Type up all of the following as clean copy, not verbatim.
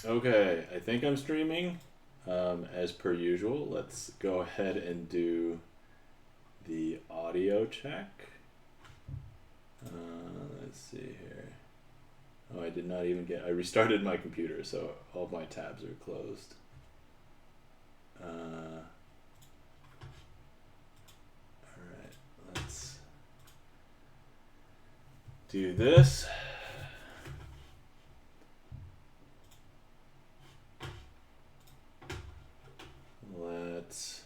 Okay, I think I'm streaming as per usual. Let's go ahead and do the audio check. Let's see here. Oh, I did not even I restarted my computer, so all my tabs are closed. Alright, let's do this. Let's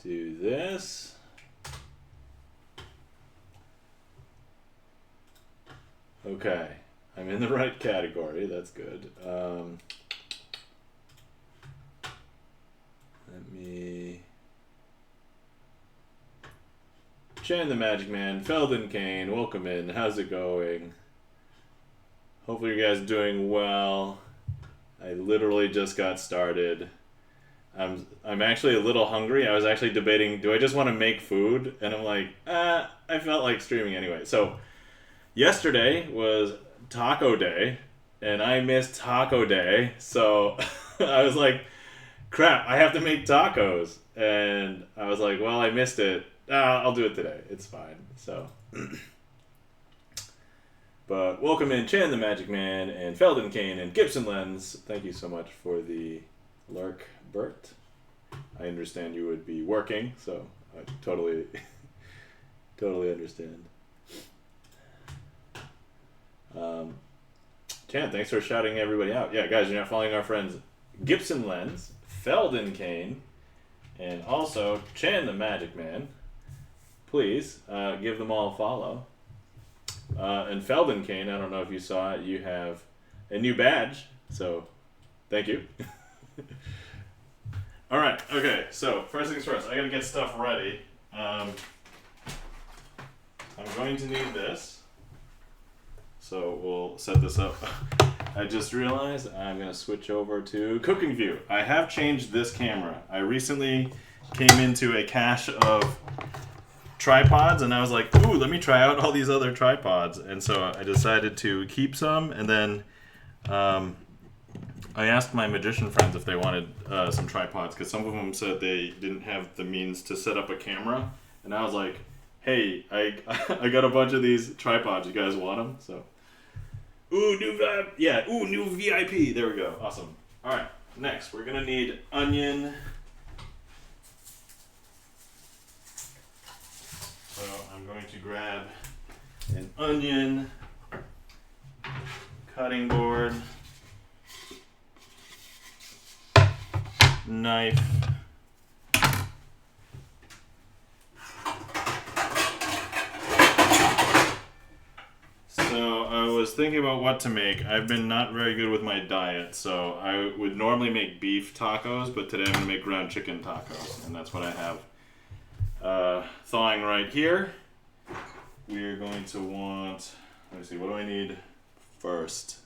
do this. Okay, I'm in the right category. That's good. Let me... Chan the Magic Man, Felden Kane, welcome in. How's it going? Hopefully you guys are doing well. I literally just got started. I'm actually a little hungry. I was actually debating, do I just want to make food? And I'm like, I felt like streaming anyway. So yesterday was taco day, and I missed taco day. So I was like, crap, I have to make tacos. And I was like, well, I missed it. I'll do it today. It's fine. So, but welcome in Chan the Magic Man and Felden Kane and Gibson Lens. Thank you so much for the lurk, Bert. I understand you would be working, so I totally understand. Chan, thanks for shouting everybody out. Yeah, guys, you're not following our friends Gibson Lens, Felden Kane, and also Chan the Magic Man. Please give them all a follow. And Felden Kane, I don't know if you saw it, you have a new badge, so thank you. Alright, okay, so first things first, I gotta get stuff ready. I'm going to need this, so we'll set this up. I just realized I'm gonna switch over to Cooking View. I have changed this camera. I recently came into a cache of tripods and I was like, ooh, let me try out all these other tripods. And so I decided to keep some, and then I asked my magician friends if they wanted some tripods, because some of them said they didn't have the means to set up a camera. And I was like, hey, I got a bunch of these tripods. You guys want them? So, ooh, new vibe. Yeah, ooh, new VIP. There we go. Awesome. All right, next we're going to need onion. So I'm going to grab an onion, cutting board, knife, so I was thinking about what to make. I've been not very good with my diet, so I would normally make beef tacos, but today I'm going to make ground chicken tacos, and that's what I have thawing right here. We're going to want, let me see, what do I need first?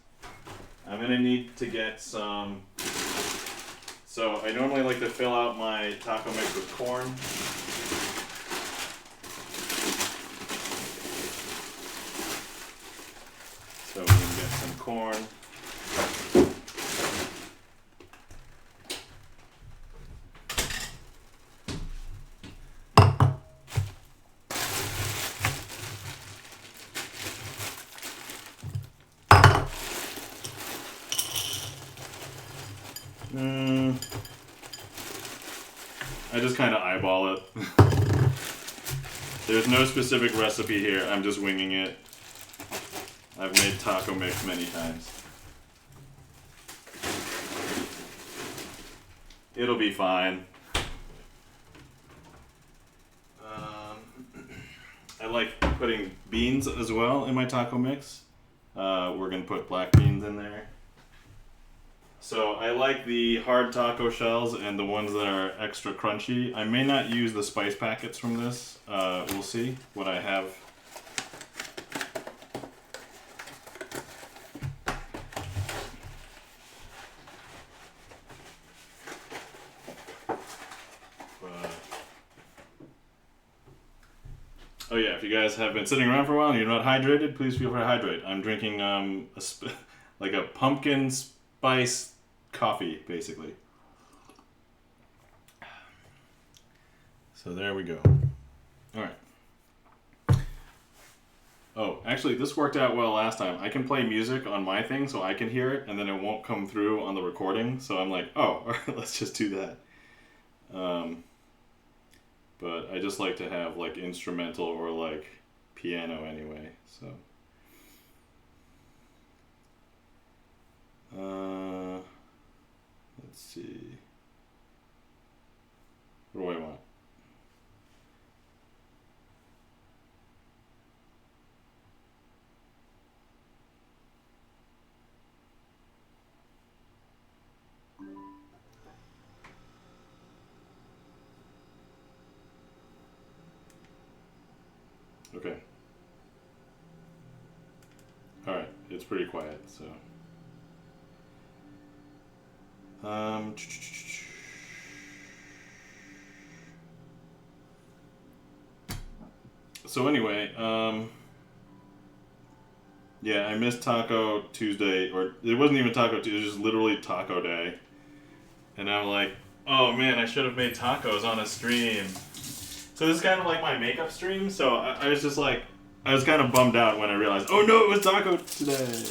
I'm going to need to get some, so I normally like to fill out my taco mix with corn. So we're going to get some corn. I just kind of eyeball it. There's no specific recipe here. I'm just winging it. I've made taco mix many times. It'll be fine. I like putting beans as well in my taco mix. We're going to put black beans in there. So I like the hard taco shells and the ones that are extra crunchy. I may not use the spice packets from this. We'll see what I have. Oh yeah, if you guys have been sitting around for a while and you're not hydrated, please feel free to hydrate. I'm drinking like a pumpkin spice coffee, basically. So there we go. All right. Oh, actually, this worked out well last time. I can play music on my thing so I can hear it, and then it won't come through on the recording. So I'm like, oh, all right, let's just do that. But I just like to have like instrumental or like piano anyway. So. Let's see. What do I want? Okay. All right, it's pretty quiet, so. So anyway, yeah, I missed Taco Tuesday, or it wasn't even Taco Tuesday, it was just literally Taco Day. And I'm like, oh man, I should have made tacos on a stream. So this is kind of like my makeup stream, so I was just like, I was kind of bummed out when I realized, oh no, it was taco today.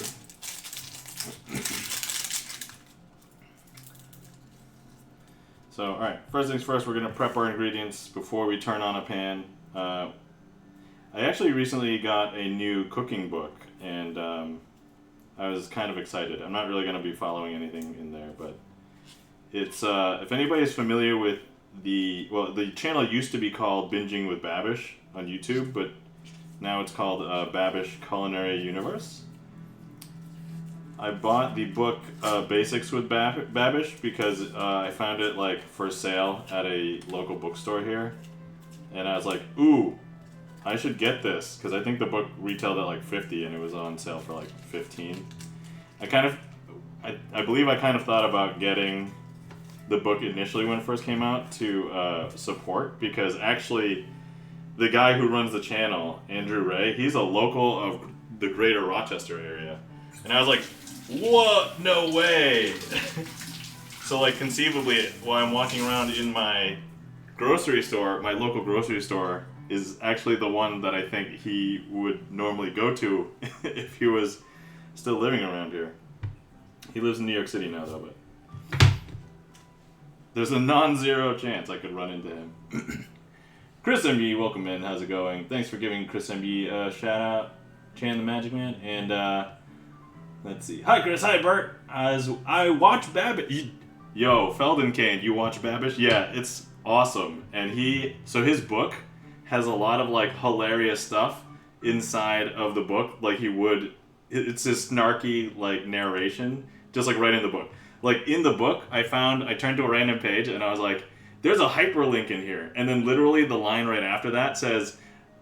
So, alright, first things first, we're going to prep our ingredients before we turn on a pan. I actually recently got a new cooking book, and I was kind of excited. I'm not really going to be following anything in there, but it's, if anybody's familiar with the channel used to be called Binging with Babish on YouTube, but now it's called Babish Culinary Universe. I bought the book Basics with Babish because I found it like for sale at a local bookstore here, and I was like, ooh, I should get this because I think the book retailed at like $50 and it was on sale for like $15. I believe I kind of thought about getting the book initially when it first came out to support, because actually the guy who runs the channel, Andrew Ray, he's a local of the greater Rochester area, and I was like, what? No way! So like conceivably, while I'm walking around in my grocery store, my local grocery store is actually the one that I think he would normally go to if he was still living around here. He lives in New York City now though, but there's a non-zero chance I could run into him. Chris MB, welcome in. How's it going? Thanks for giving Chris MB a shout out, Chan the Magic Man, and let's see. Hi, Chris. Hi, Bert. As I watch Babish. Yo, Felden Kane, you watch Babish? Yeah, it's awesome. And his book has a lot of like hilarious stuff inside of the book. Like it's this snarky like narration, just like right in the book. Like in the book, I turned to a random page and I was like, there's a hyperlink in here. And then literally the line right after that says,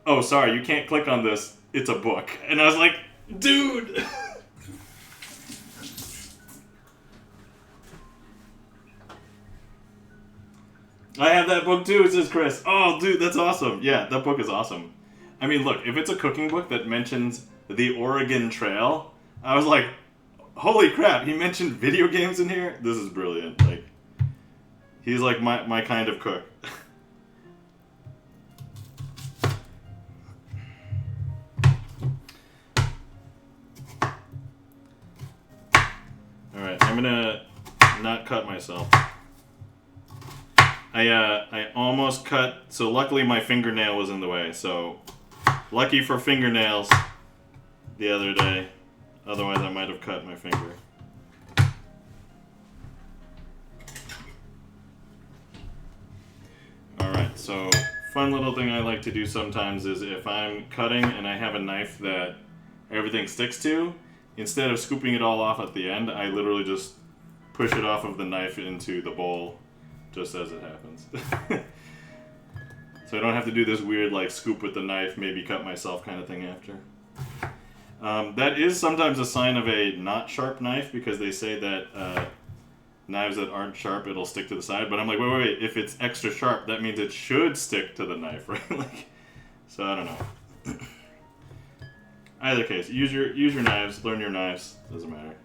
oh, sorry, you can't click on this. It's a book. And I was like, dude. I have that book too, says Chris. Oh, dude, that's awesome. Yeah, that book is awesome. I mean, look, if it's a cooking book that mentions the Oregon Trail, I was like, holy crap, he mentioned video games in here? This is brilliant. Like, he's like my kind of cook. Alright, I'm gonna not cut myself. I almost cut, so luckily my fingernail was in the way, so lucky for fingernails the other day, otherwise I might have cut my finger. Alright, so fun little thing I like to do sometimes is if I'm cutting and I have a knife that everything sticks to, instead of scooping it all off at the end, I literally just push it off of the knife into the bowl just as it happens. So I don't have to do this weird like scoop with the knife, maybe cut myself kind of thing after. That is sometimes a sign of a not sharp knife, because they say that knives that aren't sharp, it'll stick to the side. But I'm like, wait, if it's extra sharp, that means it should stick to the knife, right? Like, so I don't know. Either case, use your knives, learn your knives, doesn't matter.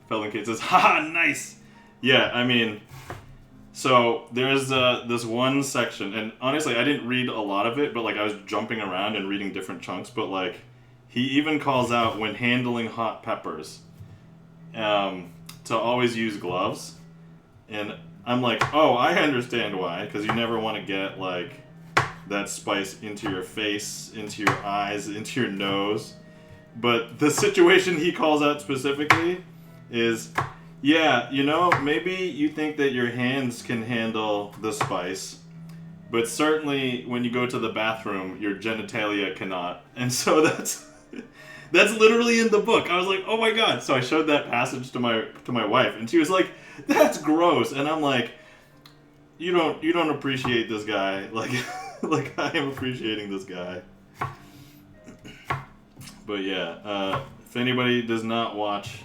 Felon Kate says, haha, nice! Yeah, I mean, so there's this one section, and honestly, I didn't read a lot of it, but like I was jumping around and reading different chunks, but like, he even calls out when handling hot peppers to always use gloves. And I'm like, oh, I understand why, because you never want to get like that spice into your face, into your eyes, into your nose. But the situation he calls out specifically is, yeah, you know, maybe you think that your hands can handle the spice, but certainly when you go to the bathroom, your genitalia cannot. And so that's literally in the book. I was like, oh my god. So I showed that passage to my wife, and she was like, that's gross. And I'm like, you don't appreciate this guy like like I am appreciating this guy. But yeah, if anybody does not watch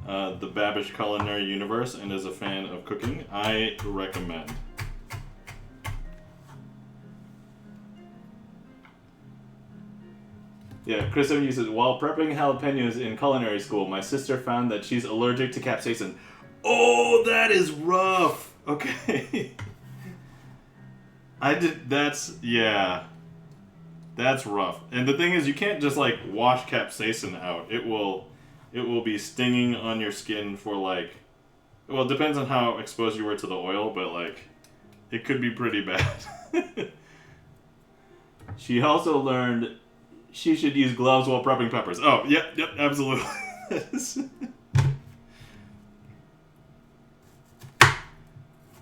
the Babish Culinary Universe and is a fan of cooking, I recommend. Yeah, Chris M. says, while prepping jalapenos in culinary school, my sister found that she's allergic to capsaicin. Oh, that is rough. Okay. Yeah. That's rough. And the thing is, you can't just like wash capsaicin out. It will be stinging on your skin for like, well, it depends on how exposed you were to the oil, but like, it could be pretty bad. She also learned she should use gloves while prepping peppers. Oh, yep, absolutely.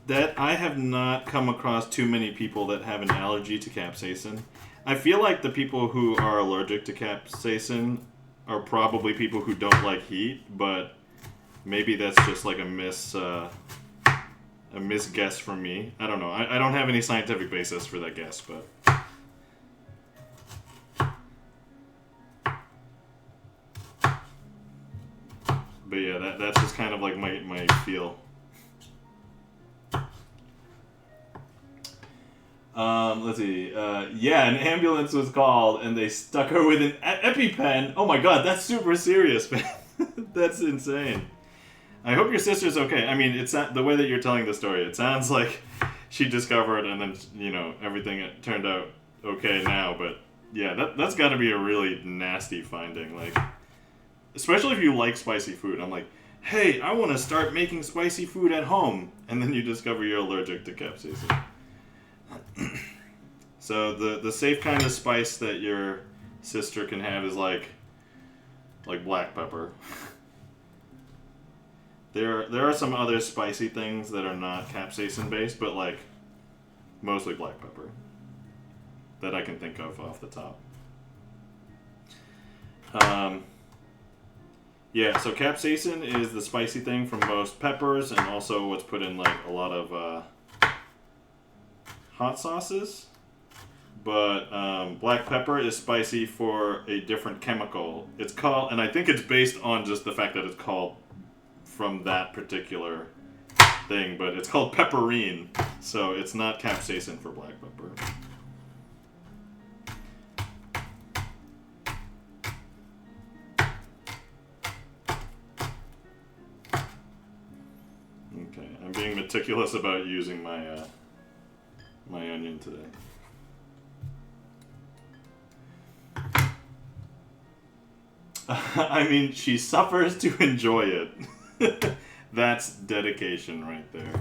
That I have not come across too many people that have an allergy to capsaicin. I feel like the people who are allergic to capsaicin are probably people who don't like heat, but maybe that's just like a misguess from me. I don't know. I don't have any scientific basis for that guess, but. But yeah, that's just kind of like my feel. Let's see. Yeah, an ambulance was called and they stuck her with an EpiPen. Oh my god, that's super serious, man. That's insane. I hope your sister's okay. I mean, it's not the way that you're telling the story. It sounds like she discovered and then, you know, everything turned out okay now. But yeah, that's got to be a really nasty finding. Like, especially if you like spicy food. I'm like, hey, I want to start making spicy food at home. And then you discover you're allergic to capsaicin. So the safe kind of spice that your sister can have is like black pepper. There are some other spicy things that are not capsaicin based, but like mostly black pepper that I can think of off the top. Yeah, so capsaicin is the spicy thing from most peppers, and also what's put in like a lot of hot sauces. But black pepper is spicy for a different chemical. It's called, and I think it's based on just the fact that it's called from that particular thing, but it's called pepperine, so it's not capsaicin for black pepper. Okay, I'm being meticulous about using my my onion today. I mean, she suffers to enjoy it. That's dedication right there.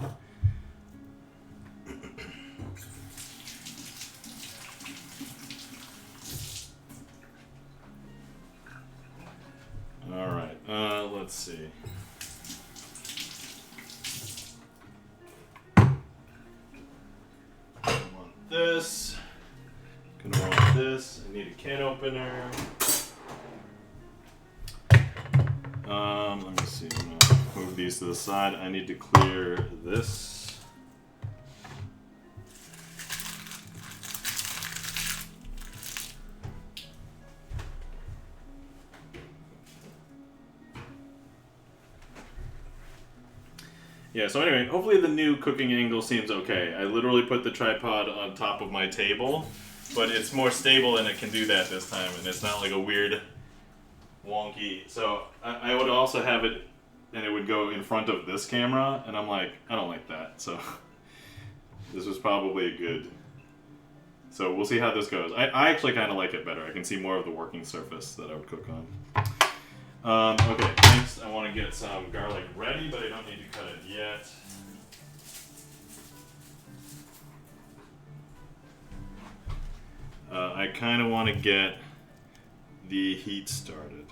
All right, let's see. I want this. Gonna want this. I need a can opener. Let me see. I'm gonna move these to the side. I need to clear this. Yeah, so anyway, hopefully the new cooking angle seems okay. I literally put the tripod on top of my table, but it's more stable and it can do that this time, and it's not like a weird wonky. So I would also have it and it would go in front of this camera, and I'm like, I don't like that. So this was probably a good. So we'll see how this goes. I actually kind of like it better. I can see more of the working surface that I would cook on. Okay, next I want to get some garlic ready, but I don't need to cut it yet. I kind of want to get the heat started.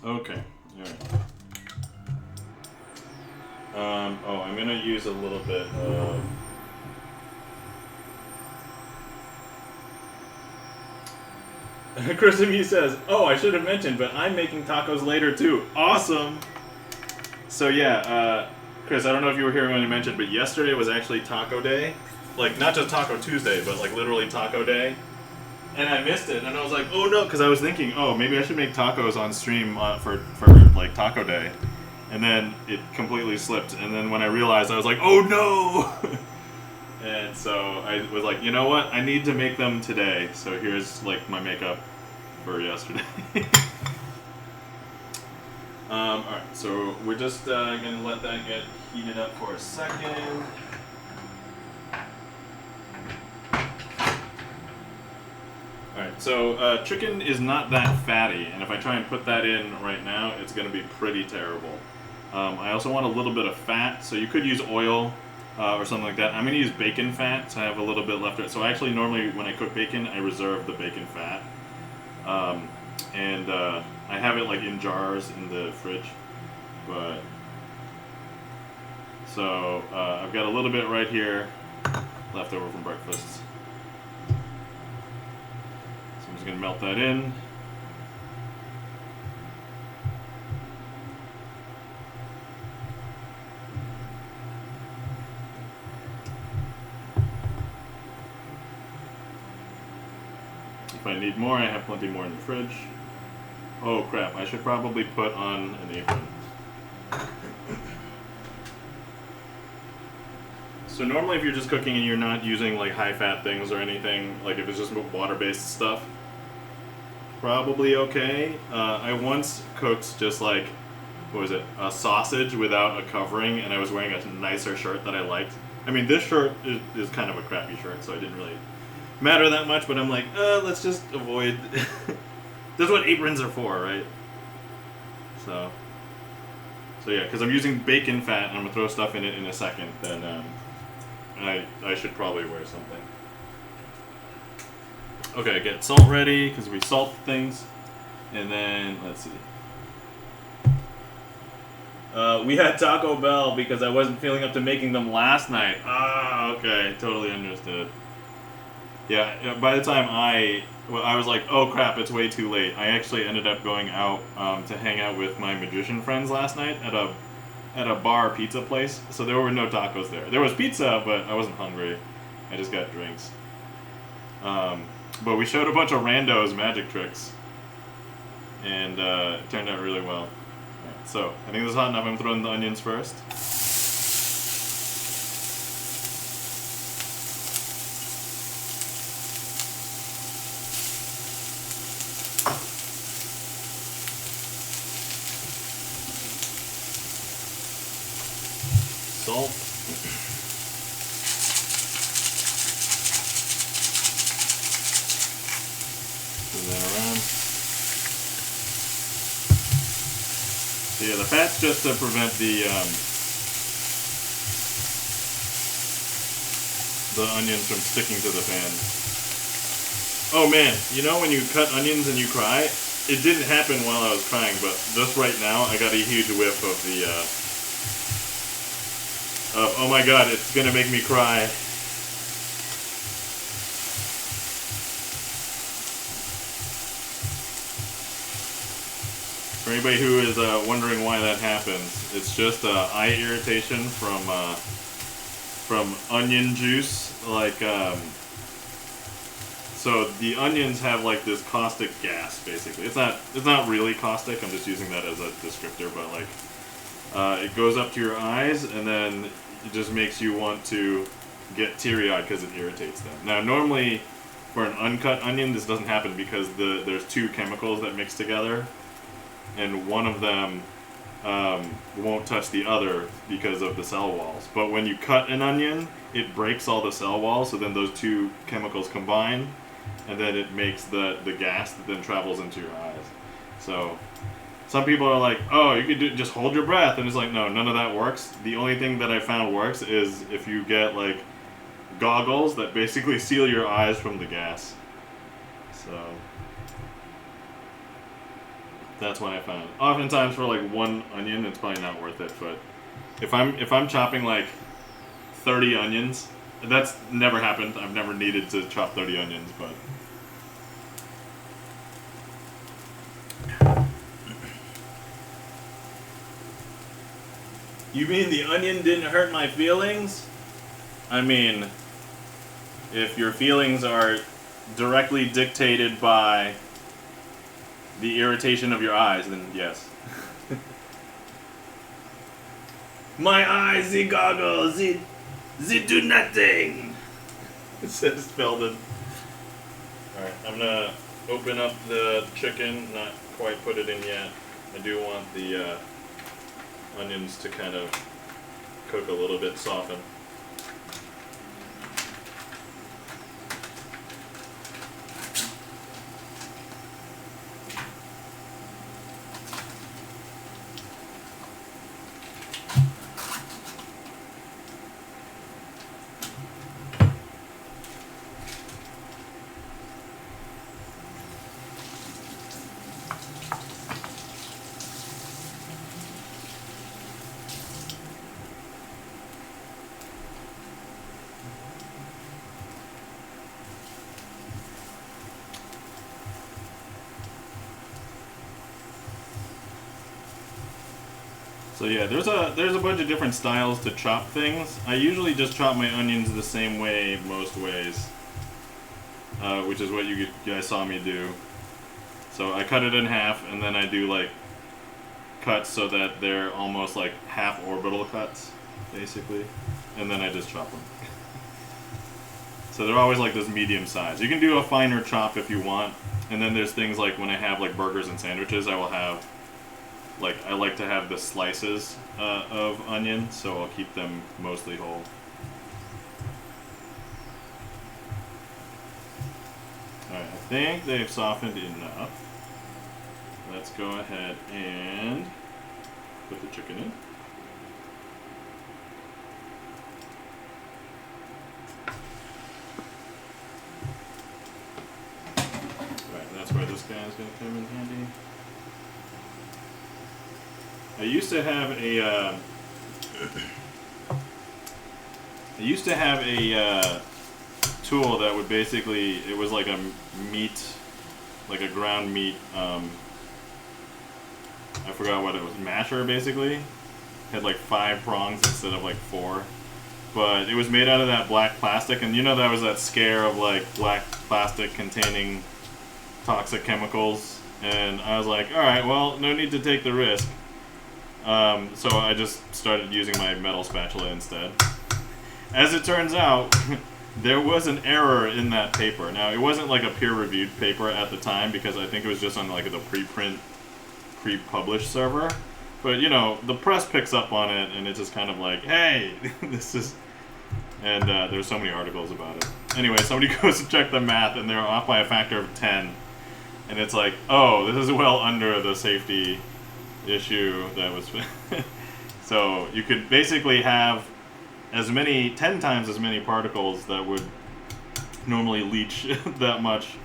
Okay, alright. Oh, I'm gonna use a little bit of... Chris M. says, oh, I should have mentioned, but I'm making tacos later too. Awesome! So yeah, Chris, I don't know if you were here when I mentioned, but yesterday was actually taco day. Like, not just Taco Tuesday, but like literally taco day. And I missed it, and I was like, oh no, because I was thinking, oh, maybe I should make tacos on stream for like taco day. And then it completely slipped, and then when I realized, I was like, oh no! And so I was like, you know what, I need to make them today, so here's like my makeup for yesterday. Alright, so we're just gonna let that get heated up for a second. Alright, so chicken is not that fatty, and if I try and put that in right now, it's going to be pretty terrible. I also want a little bit of fat, so you could use oil or something like that. I'm going to use bacon fat, so I have a little bit left. So actually, normally when I cook bacon, I reserve the bacon fat. And I have it like in jars in the fridge. But so I've got a little bit right here left over from breakfast. I'm just going to melt that in. If I need more, I have plenty more in the fridge. Oh crap, I should probably put on an apron. So normally if you're just cooking and you're not using like high-fat things or anything, like if it's just water-based stuff, probably okay. I once cooked just like, what was it, a sausage without a covering, and I was wearing a nicer shirt that I liked. I mean, this shirt is kind of a crappy shirt, so it didn't really matter that much, but I'm like, let's just avoid... That's what aprons are for, right? So yeah, because I'm using bacon fat, and I'm going to throw stuff in it in a second, then I should probably wear something. Okay, get salt ready, because we salt things. And then, let's see. We had Taco Bell because I wasn't feeling up to making them last night. Ah, okay, totally understood. Yeah, by the time I was like, oh crap, it's way too late. I actually ended up going out to hang out with my magician friends last night at a bar pizza place. So there were no tacos there. There was pizza, but I wasn't hungry. I just got drinks. But we showed a bunch of randos magic tricks, and it turned out really well. Right, so I think this is hot enough. I'm throwing the onions first. Salt. Turn that around. So yeah, the fat's just to prevent the onions from sticking to the pan. Oh man, you know when you cut onions and you cry? It didn't happen while I was crying, but just right now I got a huge whiff of the oh my god, it's gonna make me cry. For anybody who is wondering why that happens, it's just eye irritation from So the onions have like this caustic gas, basically. It's not really caustic. I'm just using that as a descriptor, but like it goes up to your eyes, and then it just makes you want to get teary-eyed because it irritates them. Now, normally for an uncut onion, this doesn't happen because there's two chemicals that mix together, and one of them won't touch the other because of the cell walls. But when you cut an onion, it breaks all the cell walls, so then those two chemicals combine, and then it makes the gas that then travels into your eyes. So some people are like, oh, you could just hold your breath, and it's like, no, none of that works. The only thing that I found works is if you get like goggles that basically seal your eyes from the gas. So that's what I found. Oftentimes for like one onion, it's probably not worth it. But if I'm chopping like 30 onions, that's never happened. I've never needed to chop 30 onions, but you mean the onion didn't hurt my feelings? I mean, if your feelings are directly dictated by the irritation of your eyes, then yes. My eyes, the goggles, they do nothing. It says Felden. Alright, I'm gonna open up the chicken, not quite put it in yet. I do want the onions to kind of cook a little bit, soften. So yeah, there's a bunch of different styles to chop things. I usually just chop my onions the same way most ways, which is what you guys saw me do. So I cut it in half, and then I do like cuts so that they're almost like half orbital cuts, basically, and then I just chop them. So they're always like this medium size. You can do a finer chop if you want, and then there's things like when I have like burgers and sandwiches, I will have like, I like to have the slices of onion, so I'll keep them mostly whole. Alright, I think they've softened enough. Let's go ahead and put the chicken in. Right, that's where this guy is going to come in handy. I used to have a tool that would basically, it was like a meat, like a ground meat, I forgot what it was, masher basically. Had like 5 prongs instead of like 4. But it was made out of that black plastic, and you know that was that scare of like black plastic containing toxic chemicals, and I was like, alright, well, no need to take the risk. So I just started using my metal spatula instead. As it turns out, there was an error in that paper. Now, it wasn't like a peer-reviewed paper at the time, because I think it was just on like the preprint, pre-published server. But, you know, the press picks up on it, and it's just kind of like, hey, this is... And there's so many articles about it. Anyway, somebody goes to check the math, and they're off by a factor of 10. And it's like, oh, this is well under the safety issue that was... So you could basically have 10 times as many particles that would normally leach that much,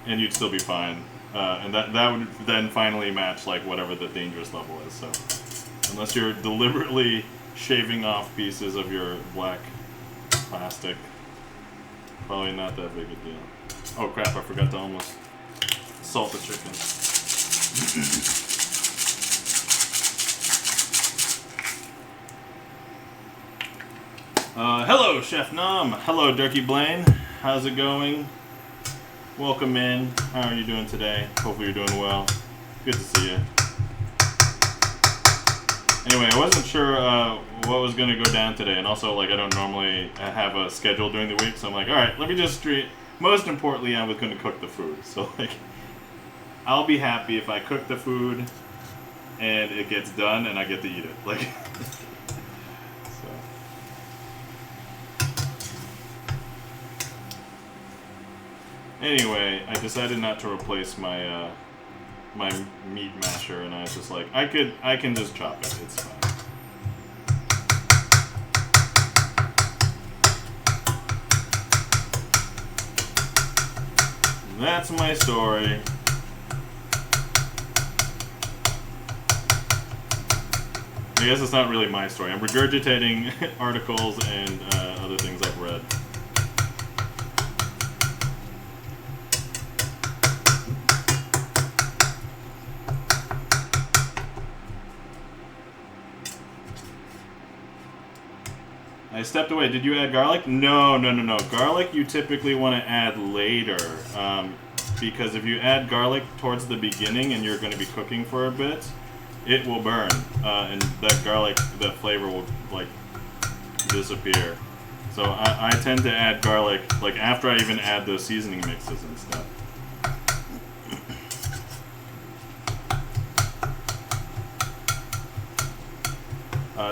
and you'd still be fine. And that would then finally match like whatever the dangerous level is. So unless you're deliberately shaving off pieces of your black plastic, probably not that big a deal. Oh crap, I forgot to almost salt the chicken. Hello, Chef Nom. Hello, Durkee Blaine. How's it going? welcome in. How are you doing today? Hopefully you're doing well. Good to see you. Anyway, I wasn't sure what was going to go down today, and also, like, I don't normally have a schedule during the week, so I'm like, alright, let me just stream. Most importantly, I was going to cook the food, so, like, I'll be happy if I cook the food and it gets done and I get to eat it. Like, so. Anyway, I decided not to replace my my meat masher, and I was just like, I can just chop it. It's fine. That's my story. I guess it's not really my story. I'm regurgitating articles and other things I've read. I stepped away. Did you add garlic? No. Garlic you typically want to add later. Because if you add garlic towards the beginning and you're going to be cooking for a bit, it will burn. And that garlic, that flavor will, like, disappear. So I tend to add garlic, like, after I even add those seasoning mixes and stuff.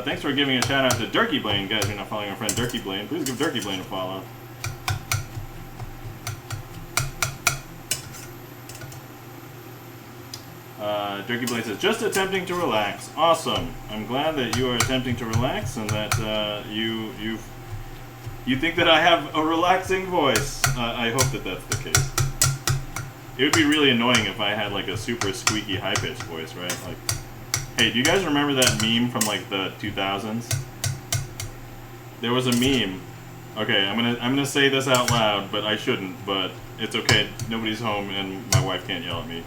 Thanks for giving a shout out to Durkey Blaine. Guys, you're not following our friend Durkey Blaine. Please give Durkey Blaine a follow. Durkey Blaine says, just attempting to relax. Awesome. I'm glad that you are attempting to relax and that you think that I have a relaxing voice. I hope that that's the case. It would be really annoying if I had like a super squeaky high-pitched voice, right? Like, hey, do you guys remember that meme from like the 2000s? There was a meme. Okay, I'm gonna say this out loud, but I shouldn't. But it's okay. Nobody's home, and my wife can't yell at me.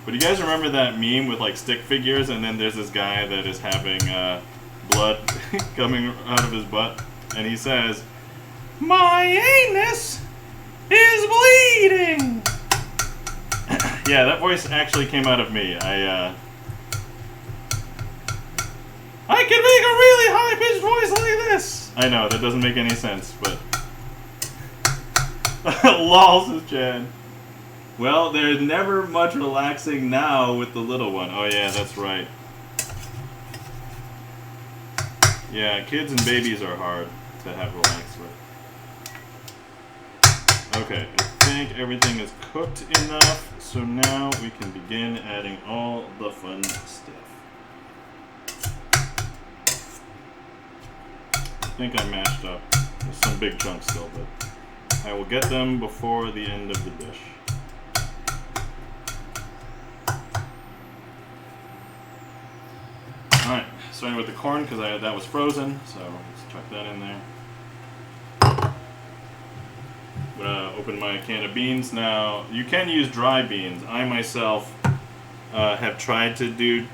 But do you guys remember that meme with like stick figures, and then there's this guy that is having blood coming out of his butt, and he says, "My anus is bleeding." Yeah, that voice actually came out of me. I can make a really high-pitched voice like this! I know, that doesn't make any sense, but... LOL, says Chad. Well, there's never much relaxing now with the little one. Oh yeah, that's right. Yeah, kids and babies are hard to have relaxed with. Okay, I think everything is cooked enough, so now we can begin adding all the fun stuff. I think I mashed up. There's some big chunks still, but I will get them before the end of the dish. Alright, starting with the corn because that was frozen, so let's chuck that in there. I'm gonna open my can of beans now. You can use dry beans. I myself have tried to do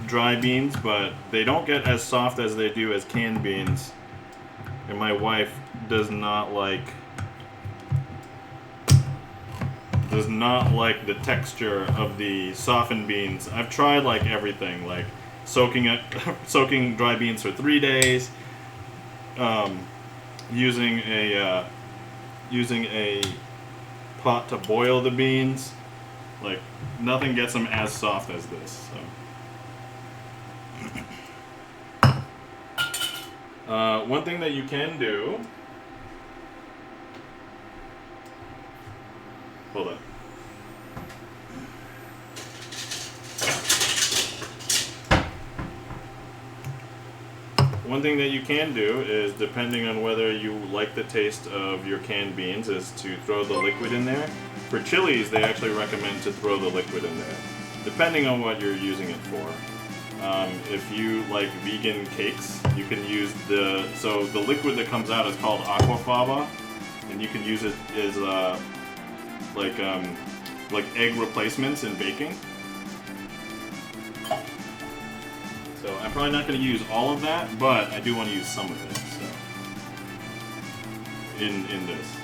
dry beans, but they don't get as soft as they do as canned beans. And my wife does not like the texture of the softened beans. I've tried like everything, like soaking dry beans for 3 days, using a pot to boil the beans. Like nothing gets them as soft as this. So. One thing that you can do... Hold on. One thing that you can do is, depending on whether you like the taste of your canned beans, is to throw the liquid in there. For chilies, they actually recommend to throw the liquid in there, depending on what you're using it for. If you like vegan cakes, you can use the liquid that comes out is called aquafaba, and you can use it as like egg replacements in baking. So I'm probably not going to use all of that, but I do want to use some of it. So in this.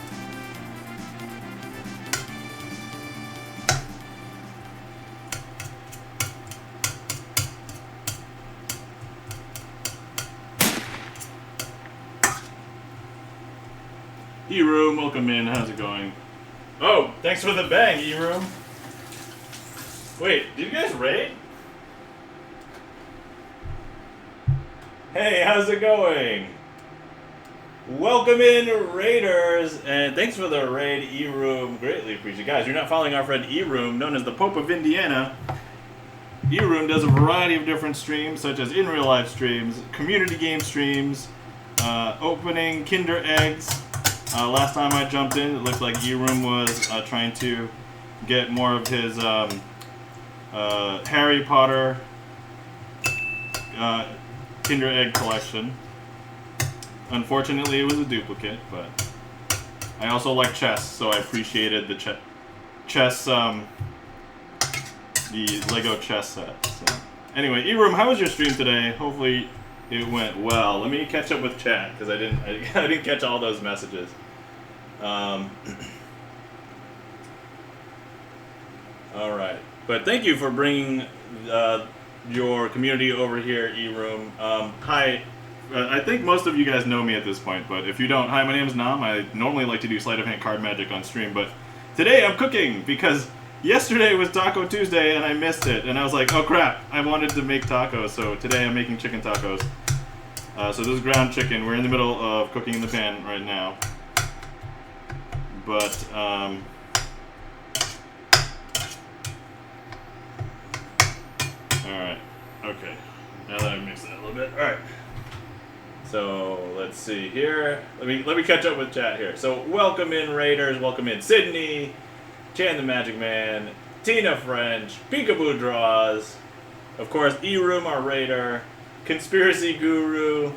E-Room, welcome in. How's it going? Oh, thanks for the bang, E-Room. Wait, did you guys raid? Hey, how's it going? Welcome in, Raiders, and thanks for the raid, E-Room. Greatly appreciate it. Guys, you're not following our friend E-Room, known as the Pope of Indiana. E-Room does a variety of different streams, such as in real life streams, community game streams, opening Kinder eggs. Last time I jumped in, it looked like E-Room was trying to get more of his Harry Potter Kinder egg collection. Unfortunately, it was a duplicate, but I also like chess, so I appreciated the chess, the Lego chess set. So. Anyway, E-Room, how was your stream today? Hopefully it went well. Let me catch up with chat, because I didn't catch all those messages. All right, but thank you for bringing your community over here, E-Room. Hi. I think most of you guys know me at this point, but if you don't, hi, my name is Nam. I normally like to do sleight of hand card magic on stream, but today I'm cooking because yesterday was Taco Tuesday and I missed it, and I was like, oh crap, I wanted to make tacos, so today I'm making chicken tacos. So this is ground chicken. We're in the middle of cooking in the pan right now. But, alright, okay. Now that I've mixed it a little bit, alright. So let's see here. Let me catch up with chat here. So welcome in Raiders, welcome in Sydney, Chan the Magic Man, Tina French, Peekaboo Draws, of course E-Room our Raider, Conspiracy Guru,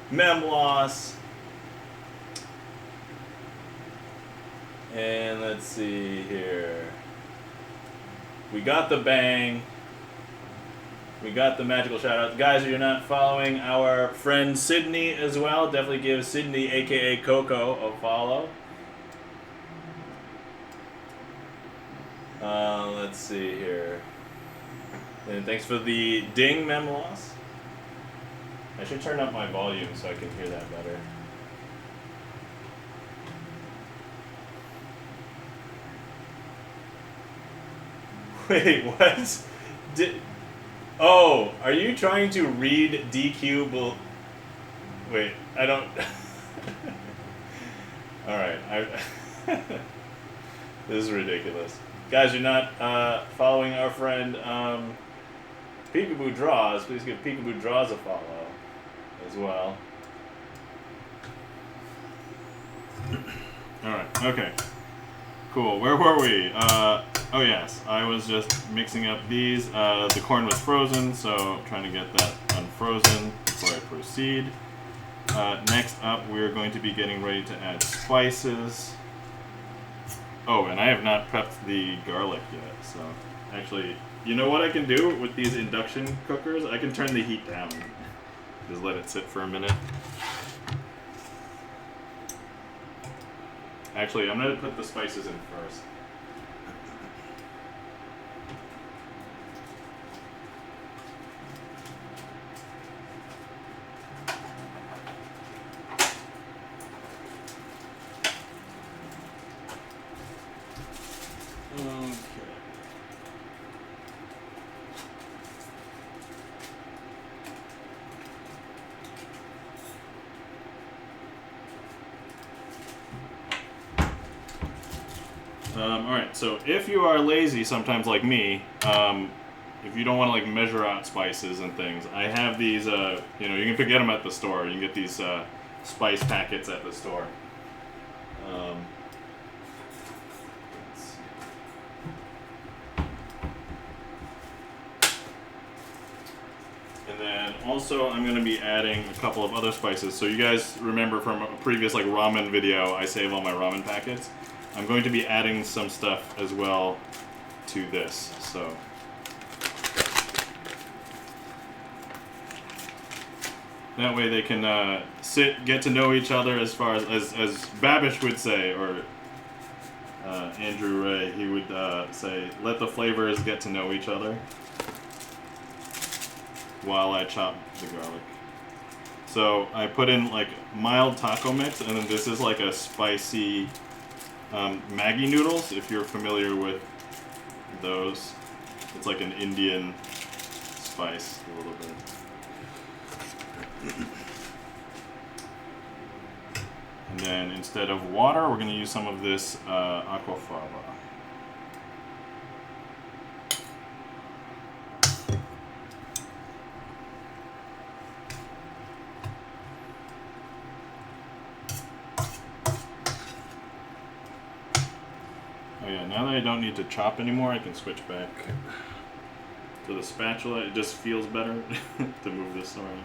Memloss, and let's see here. We got the bang. We got the magical shout-out. Guys, if you're not following our friend Sydney as well, definitely give Sydney, a.k.a. Coco, a follow. Let's see here. And thanks for the ding, Memloss. I should turn up my volume so I can hear that better. Wait, what? Oh, are you trying to read DQ? Wait, I don't. Alright, this is ridiculous. Guys, you're not following our friend Peekaboo Draws. Please give Peekaboo Draws a follow as well. Alright, okay. Cool, where were we? Oh yes, I was just mixing up these. The corn was frozen, so trying to get that unfrozen before I proceed. Next up, we're going to be getting ready to add spices. Oh, and I have not prepped the garlic yet, so actually, you know what I can do with these induction cookers? I can turn the heat down. Just let it sit for a minute. Actually, I'm going to put the spices in first. Alright, so if you are lazy sometimes like me, if you don't want to like measure out spices and things, I have these, you know, you can get them at the store. You can get these spice packets at the store. Let's see. And then also I'm going to be adding a couple of other spices. So you guys remember from a previous like ramen video, I save all my ramen packets. I'm going to be adding some stuff as well to this, so. That way they can get to know each other as far as Babish would say, or Andrew Ray, he would say, let the flavors get to know each other while I chop the garlic. So I put in like mild taco mix, and then this is like a spicy Maggi noodles, if you're familiar with those. It's like an Indian spice a little bit. And then instead of water, we're going to use some of this aquafaba. Oh yeah, now that I don't need to chop anymore, I can switch back to the spatula. It just feels better to move this around.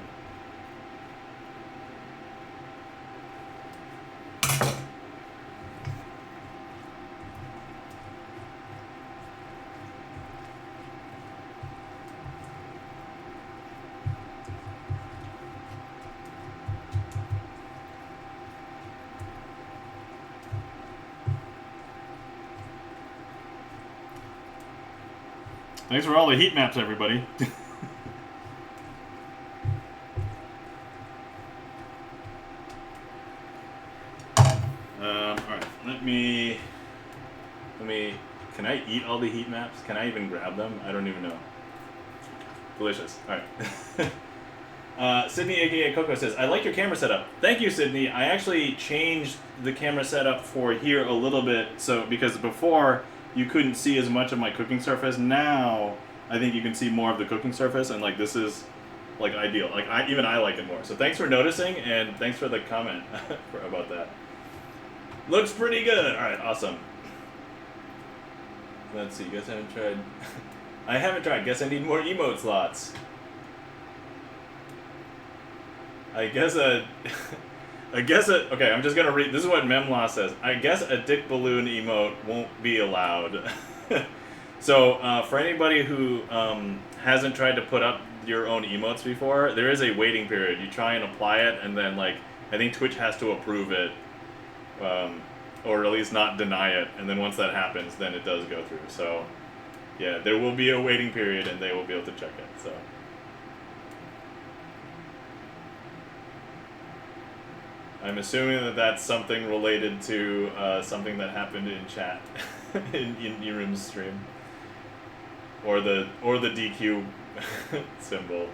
Thanks for all the heat maps, everybody. Alright, let me... Can I eat all the heat maps? Can I even grab them? I don't even know. Delicious. Alright. Sydney, aka Coco, says, I like your camera setup. Thank you, Sydney. I actually changed the camera setup for here a little bit, so because before you couldn't see as much of my cooking surface. Now I think you can see more of the cooking surface, and like this is like ideal. Like even I like it more. So thanks for noticing, and thanks for the comment about that. Looks pretty good. All right, awesome. Let's see. Guess I haven't tried. I haven't tried. Guess I need more emote slots. Okay, I'm just gonna read. This is what Memlaw says. I guess a dick balloon emote won't be allowed. So for anybody who hasn't tried to put up your own emotes before, there is a waiting period. You try and apply it, and then like I think Twitch has to approve it, or at least not deny it. And then once that happens, then it does go through. So yeah, there will be a waiting period, and they will be able to check it. So. I'm assuming that that's something related to something that happened in chat in Yerim's stream, or the DQ symbol.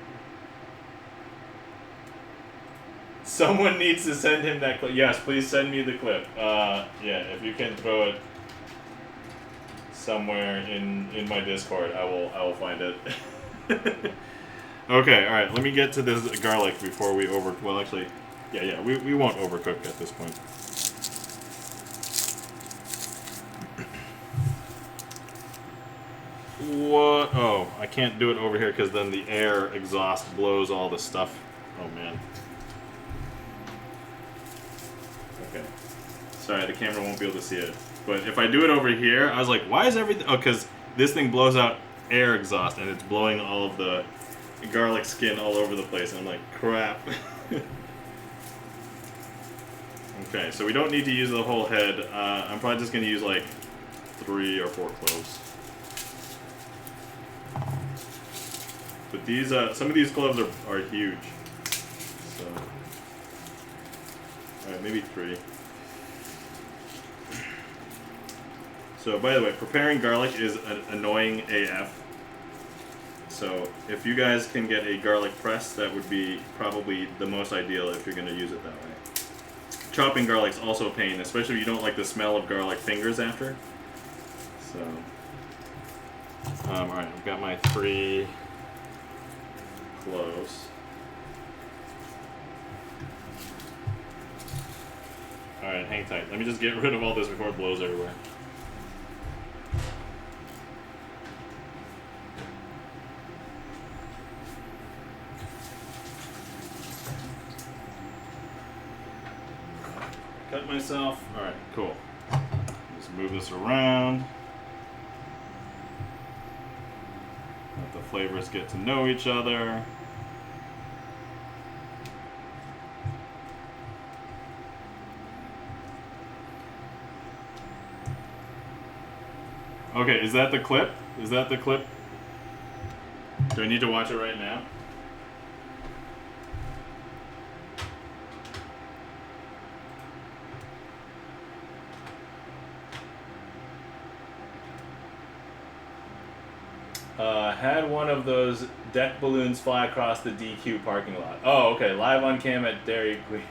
Someone needs to send him that clip. Yes, please send me the clip. Yeah, if you can throw it somewhere in my Discord, I will find it. Okay, all right. Let me get to this garlic before we over. Well, actually. Yeah, we won't overcook at this point. What? Oh, I can't do it over here because then the air exhaust blows all the stuff. Oh, man. Okay. Sorry, the camera won't be able to see it. But if I do it over here, I was like, why is everything... Oh, because this thing blows out air exhaust, and it's blowing all of the garlic skin all over the place. And I'm like, crap. Okay, so we don't need to use the whole head. I'm probably just going to use like 3 or 4 cloves. But these, some of these cloves are huge. So, alright, maybe 3. So, by the way, preparing garlic is annoying AF. So, if you guys can get a garlic press, that would be probably the most ideal if you're going to use it that way. Chopping garlic's also a pain, especially if you don't like the smell of garlic fingers after. So, alright, I've got my 3 cloves. Alright, hang tight. Let me just get rid of all this before it blows everywhere. Cut myself. Alright, cool. Just move this around. Let the flavors get to know each other. Okay, is that the clip? Is that the clip? Do I need to watch it right now? Had one of those deck balloons fly across the DQ parking lot. Oh, okay. Live on cam at Dairy Queen.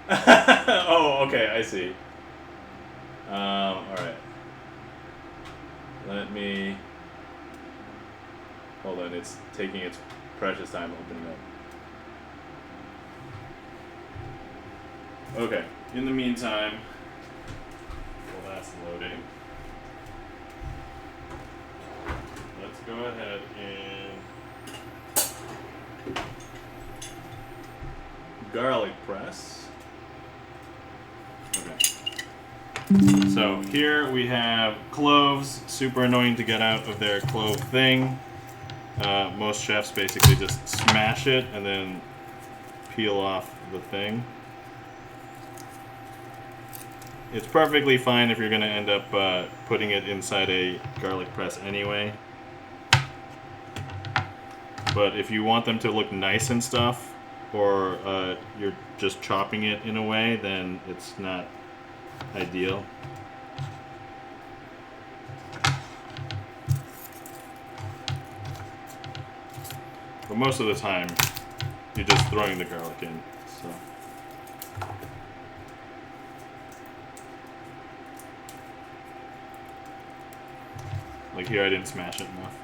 Oh, okay. I see. Alright. Let me... Hold on. It's taking its precious time opening up. Okay. In the meantime, while that's loading, let's go ahead and garlic press. Okay. So here we have cloves. Super annoying to get out of their clove thing. Most chefs basically just smash it and then peel off the thing. It's perfectly fine if you're going to end up putting it inside a garlic press anyway. But if you want them to look nice and stuff, or you're just chopping it in a way, then it's not ideal. But most of the time, you're just throwing the garlic in. So. Like here, I didn't smash it enough.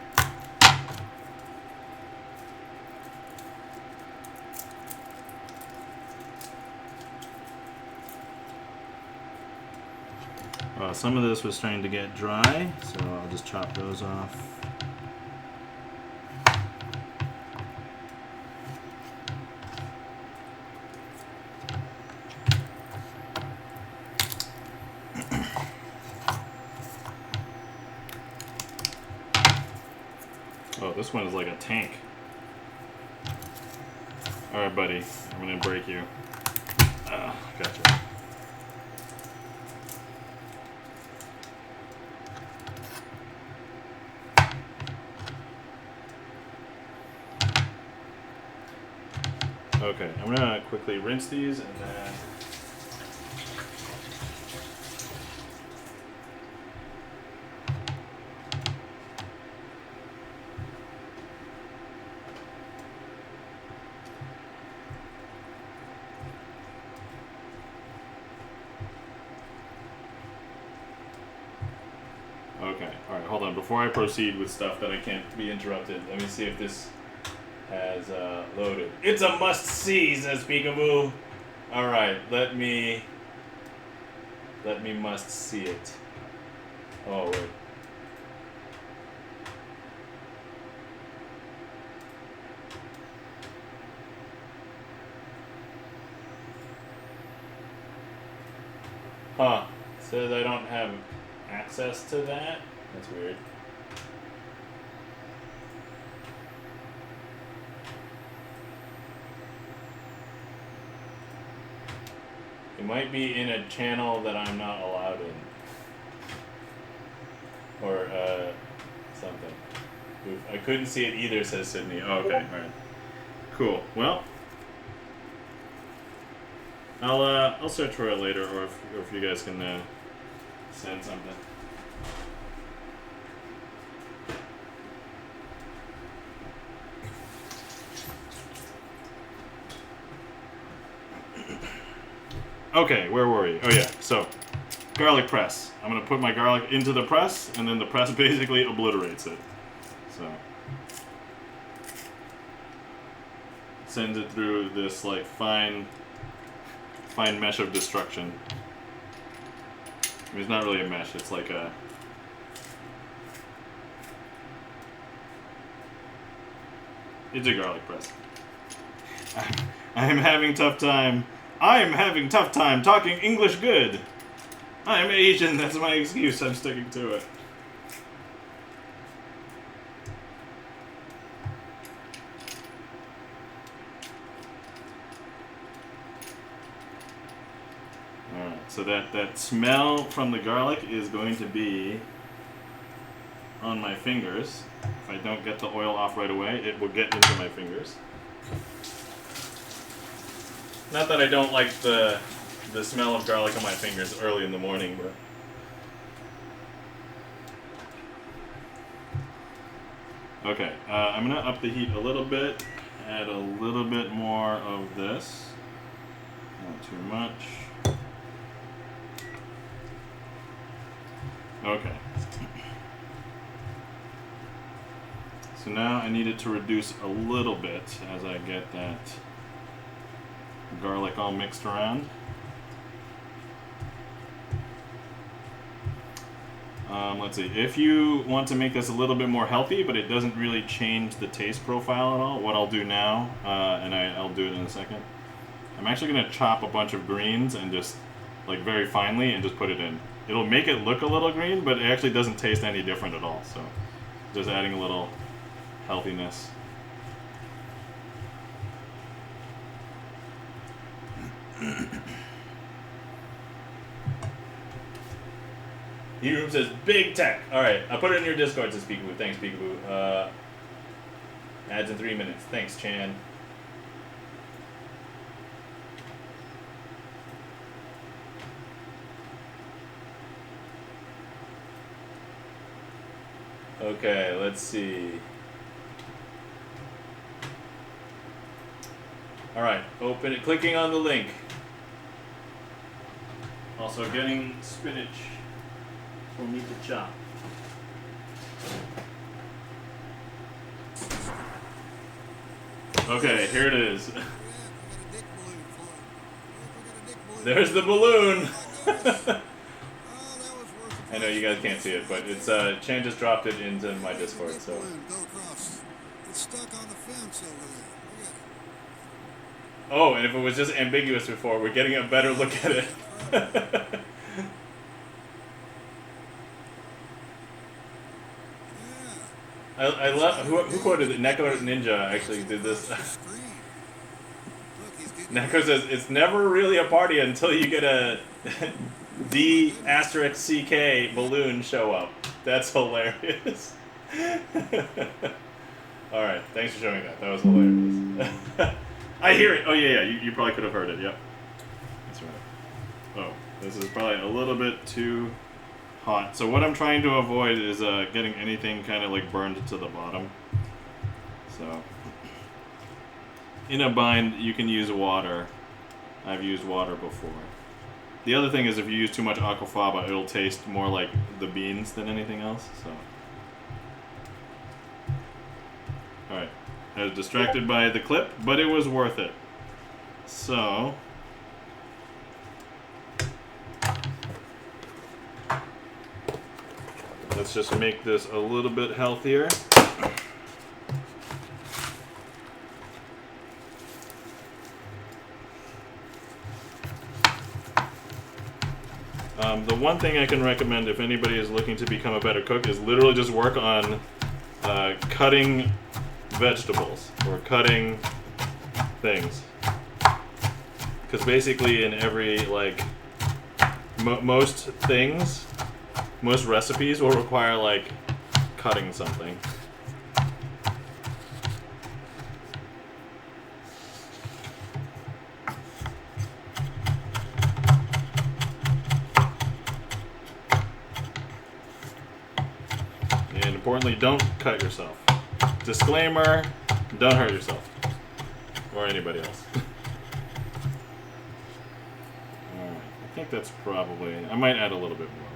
Some of this was starting to get dry, so I'll just chop those off. Oh, this one is like a tank. Alright, buddy. I'm gonna break you. Gotcha. Okay, I'm gonna quickly rinse these and then... Okay, alright, hold on. Before I proceed with stuff that I can't be interrupted, let me see if this has loaded. It's a must-see, says Peekaboo. Alright, let me must-see it. Oh, wait. Huh. It says I don't have access to that? That's weird. It might be in a channel that I'm not allowed in. Or, something. Oof, I couldn't see it either, says Sydney. Oh, okay, alright. Cool. Well, I'll search for it later, or if you guys can send something. Okay, where were we? Oh yeah, so garlic press. I'm gonna put my garlic into the press, and then the press basically obliterates it. So sends it through this like fine mesh of destruction. I mean, it's not really a mesh. It's like a... It's a garlic press. I'm having tough time. I'm having tough time talking English good. I'm Asian. That's my excuse. I'm sticking to it. Alright, so that smell from the garlic is going to be on my fingers. If I don't get the oil off right away, it will get into my fingers. Not that I don't like the smell of garlic on my fingers early in the morning, but... Okay, I'm gonna up the heat a little bit, add a little bit more of this. Not too much. Okay. So now I need it to reduce a little bit as I get that garlic all mixed around. Let's see, if you want to make this a little bit more healthy, but it doesn't really change the taste profile at all, what I'll do now, and I'll do it in a second, I'm actually going to chop a bunch of greens and just, like, very finely and just put it in. It'll make it look a little green, but it actually doesn't taste any different at all, so just adding a little healthiness. Heat Room says, big tech. Alright, I'll put it in your Discord, says Peekaboo. Thanks, Peekaboo. Ads in 3 minutes. Thanks, Chan. Okay, let's see. Alright, open it, clicking on the link. Also getting spinach for me to chop. Okay, here it is. There's the balloon! I know you guys can't see it, but it's Chan just dropped it into my Discord, so. It's stuck on the fence over there. Oh, and if it was just ambiguous before, we're getting a better look at it. I love who quoted it? Neko Ninja actually did this. Neko says it's never really a party until you get a D*CK balloon show up. That's hilarious. All right, thanks for showing that. That was hilarious. I hear it. Oh yeah, you probably could have heard it. Yep. That's right. Oh, this is probably a little bit too hot. So what I'm trying to avoid is getting anything kind of like burned to the bottom. So in a bind, you can use water. I've used water before. The other thing is if you use too much aquafaba, it'll taste more like the beans than anything else. So, all right. I was distracted by the clip, but it was worth it. So, let's just make this a little bit healthier. The one thing I can recommend if anybody is looking to become a better cook is literally just work on cutting vegetables or cutting things, because basically in every like most things, most recipes will require like cutting something. And importantly, don't cut yourself. Disclaimer, don't hurt yourself. Or anybody else. Alright, I think that's probably... I might add a little bit more.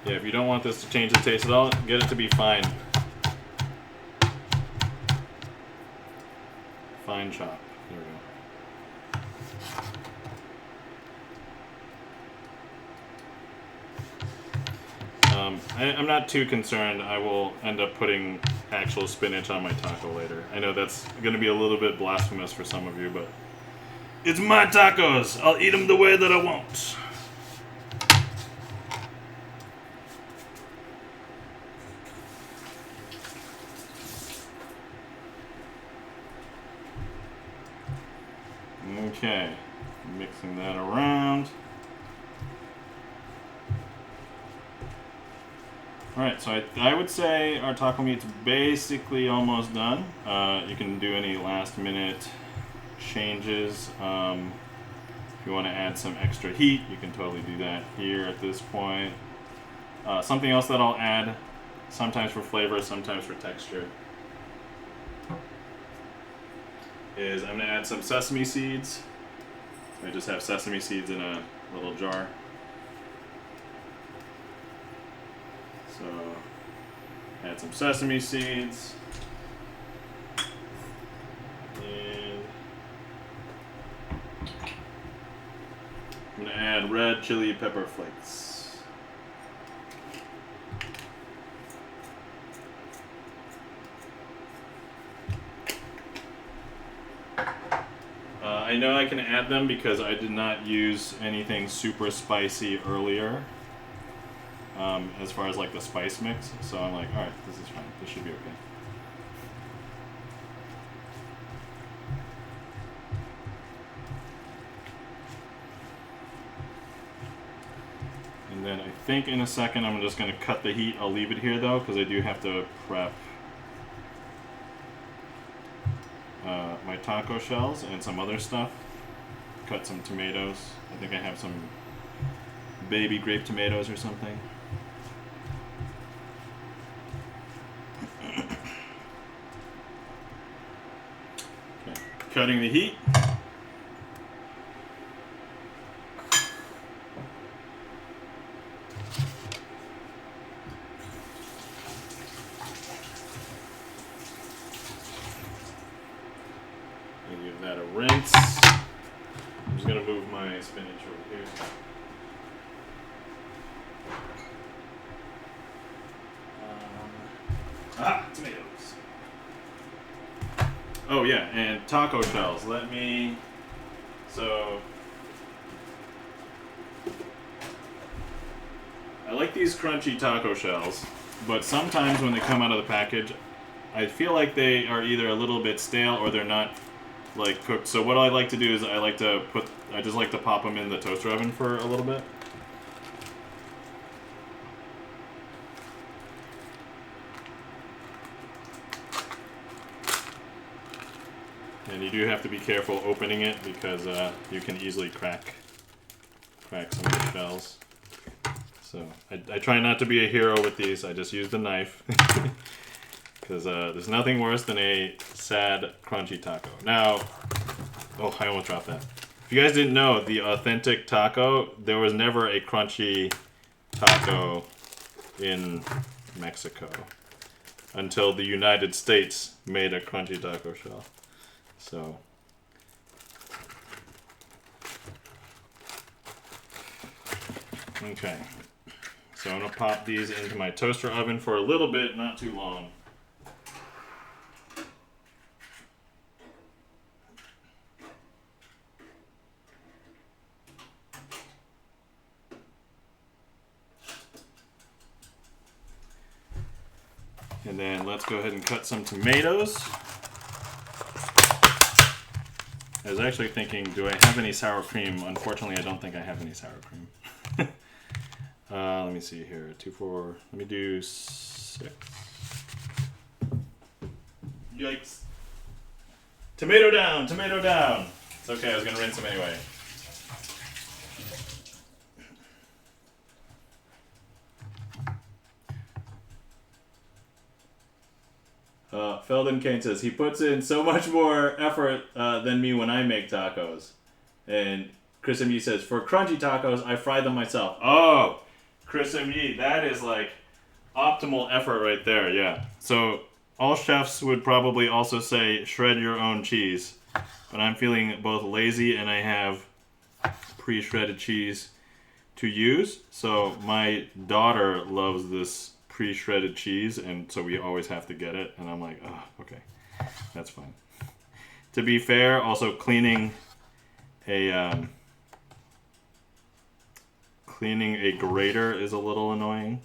Yeah, if you don't want this to change the taste at all, get it to be fine. Fine chop. There we go. I'm not too concerned. I will end up putting actual spinach on my taco later. I know that's going to be a little bit blasphemous for some of you, but it's my tacos. I'll eat them the way that I want. Okay, mixing that around. Alright, so I would say our taco meat's basically almost done. You can do any last minute changes. If you want to add some extra heat, you can totally do that here at this point. Something else that I'll add, sometimes for flavor, sometimes for texture, is I'm going to add some sesame seeds. I just have sesame seeds in a little jar. So, add some sesame seeds. And I'm going to add red chili pepper flakes. I know I can add them because I did not use anything super spicy earlier, as far as like the spice mix. So I'm like, alright, this is fine. This should be okay. And then I think in a second I'm just going to cut the heat. I'll leave it here though because I do have to prep my taco shells and some other stuff. Cut some tomatoes. I think I have some baby grape tomatoes or something. Okay. Cutting the heat. Give that a rinse. I'm just going to move my spinach over here. Tomatoes. Oh yeah, and taco shells. So I like these crunchy taco shells, but sometimes when they come out of the package, I feel like they are either a little bit stale or they're not like cooked. So what I like to do is I just like to pop them in the toaster oven for a little bit. And you do have to be careful opening it because you can easily crack some of the shells. So I try not to be a hero with these. I just use the knife. Because there's nothing worse than a sad, crunchy taco. Now, oh, I almost dropped that. If you guys didn't know, the authentic taco, there was never a crunchy taco in Mexico until the United States made a crunchy taco shell. So, okay. So I'm going to pop these into my toaster oven for a little bit, not too long. And then let's go ahead and cut some tomatoes. I was actually thinking, do I have any sour cream? Unfortunately, I don't think I have any sour cream. Let me see here. 2, 4. Let me do 6. Yikes. Tomato down, tomato down. It's okay, I was going to rinse them anyway. Felden Kane says, he puts in so much more effort than me when I make tacos. And Chris M. Yee says, for crunchy tacos, I fry them myself. Oh, Chris M. Yee, that is like optimal effort right there, yeah. So all chefs would probably also say, shred your own cheese. But I'm feeling both lazy and I have pre-shredded cheese to use. So my daughter loves this pre-shredded cheese, and so we always have to get it, and I'm like, oh, okay, that's fine. To be fair, also cleaning a grater is a little annoying,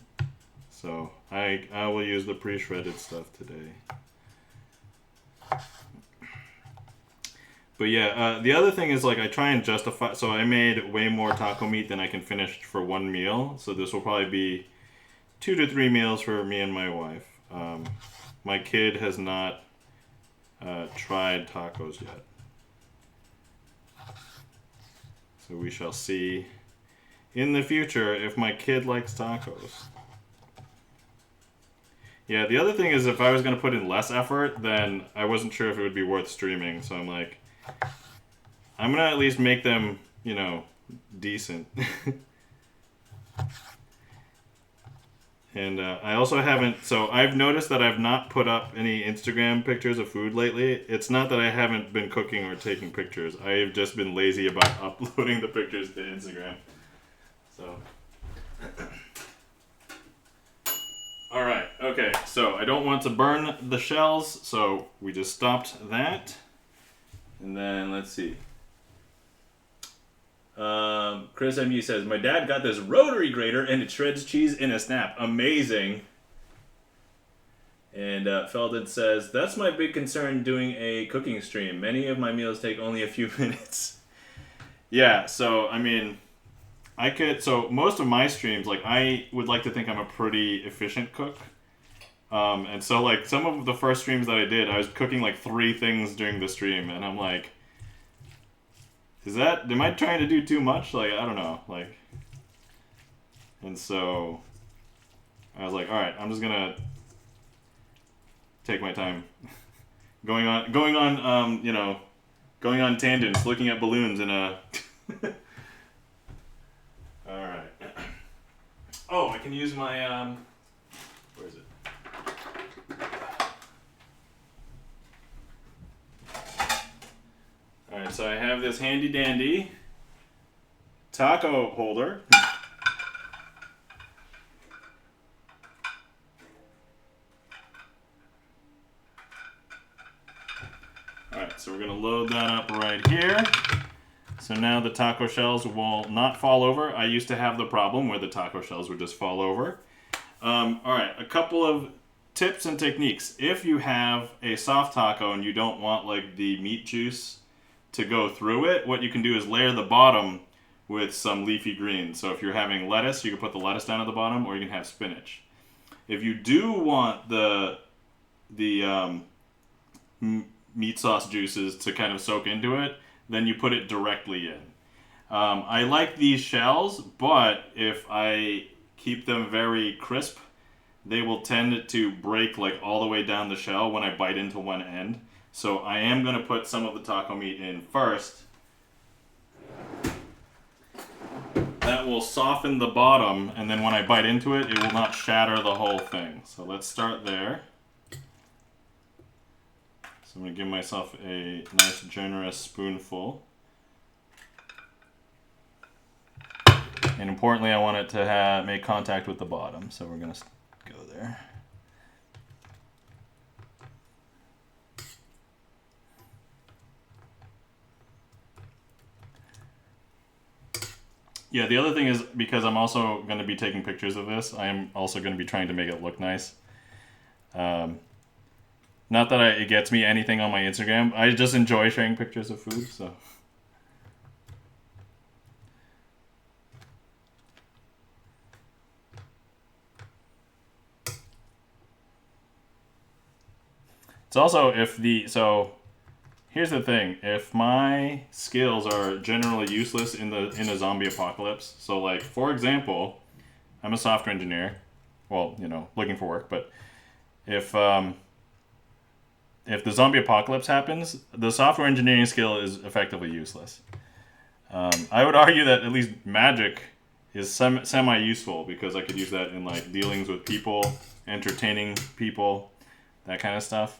so I will use the pre-shredded stuff today. But yeah, the other thing is, like, I try and justify, so I made way more taco meat than I can finish for one meal, so this will probably be 2 to 3 meals for me and my wife. My kid has not tried tacos yet. So we shall see in the future if my kid likes tacos. Yeah, the other thing is if I was going to put in less effort, then I wasn't sure if it would be worth streaming. So I'm like, I'm going to at least make them, you know, decent. And I also haven't, so I've noticed that I've not put up any Instagram pictures of food lately. It's not that I haven't been cooking or taking pictures. I've just been lazy about uploading the pictures to Instagram. So. Alright, okay, so I don't want to burn the shells, so we just stopped that. And then, let's see. Chris MU says, my dad got this rotary grater and it shreds cheese in a snap. Amazing. And Feldon says, that's my big concern doing a cooking stream. Many of my meals take only a few minutes. Yeah, so, I mean, so most of my streams, like, I would like to think I'm a pretty efficient cook. And so, like, some of the first streams that I did, I was cooking, like, 3 things during the stream, and I'm like, am I trying to do too much? Like, I don't know, like, and so, I was like, alright, I'm just gonna take my time. going on, you know, going on tangents, looking at balloons in a... Alright. Oh, I can use my, where is it? Alright, so I have this handy dandy taco holder. Alright, so we're going to load that up right here. So now the taco shells will not fall over. I used to have the problem where the taco shells would just fall over. Alright, a couple of tips and techniques. If you have a soft taco and you don't want like the meat juice to go through it, what you can do is layer the bottom with some leafy greens. So if you're having lettuce, you can put the lettuce down at the bottom, or you can have spinach. If you do want the meat sauce juices to kind of soak into it, then you put it directly in. I like these shells, but if I keep them very crisp, they will tend to break like all the way down the shell when I bite into one end. So I am going to put some of the taco meat in first. That will soften the bottom, and then when I bite into it, it will not shatter the whole thing. So let's start there. So I'm going to give myself a nice generous spoonful. And importantly, I want it to make contact with the bottom, so we're going to go there. Yeah, the other thing is, because I'm also going to be taking pictures of this, I am also going to be trying to make it look nice. Not that it gets me anything on my Instagram. I just enjoy sharing pictures of food, so... It's also so here's the thing, if my skills are generally useless in a zombie apocalypse, so like for example, I'm a software engineer, well, you know, looking for work, but if the zombie apocalypse happens, the software engineering skill is effectively useless. I would argue that at least magic is semi-useful, because I could use that in like dealings with people, entertaining people, that kind of stuff.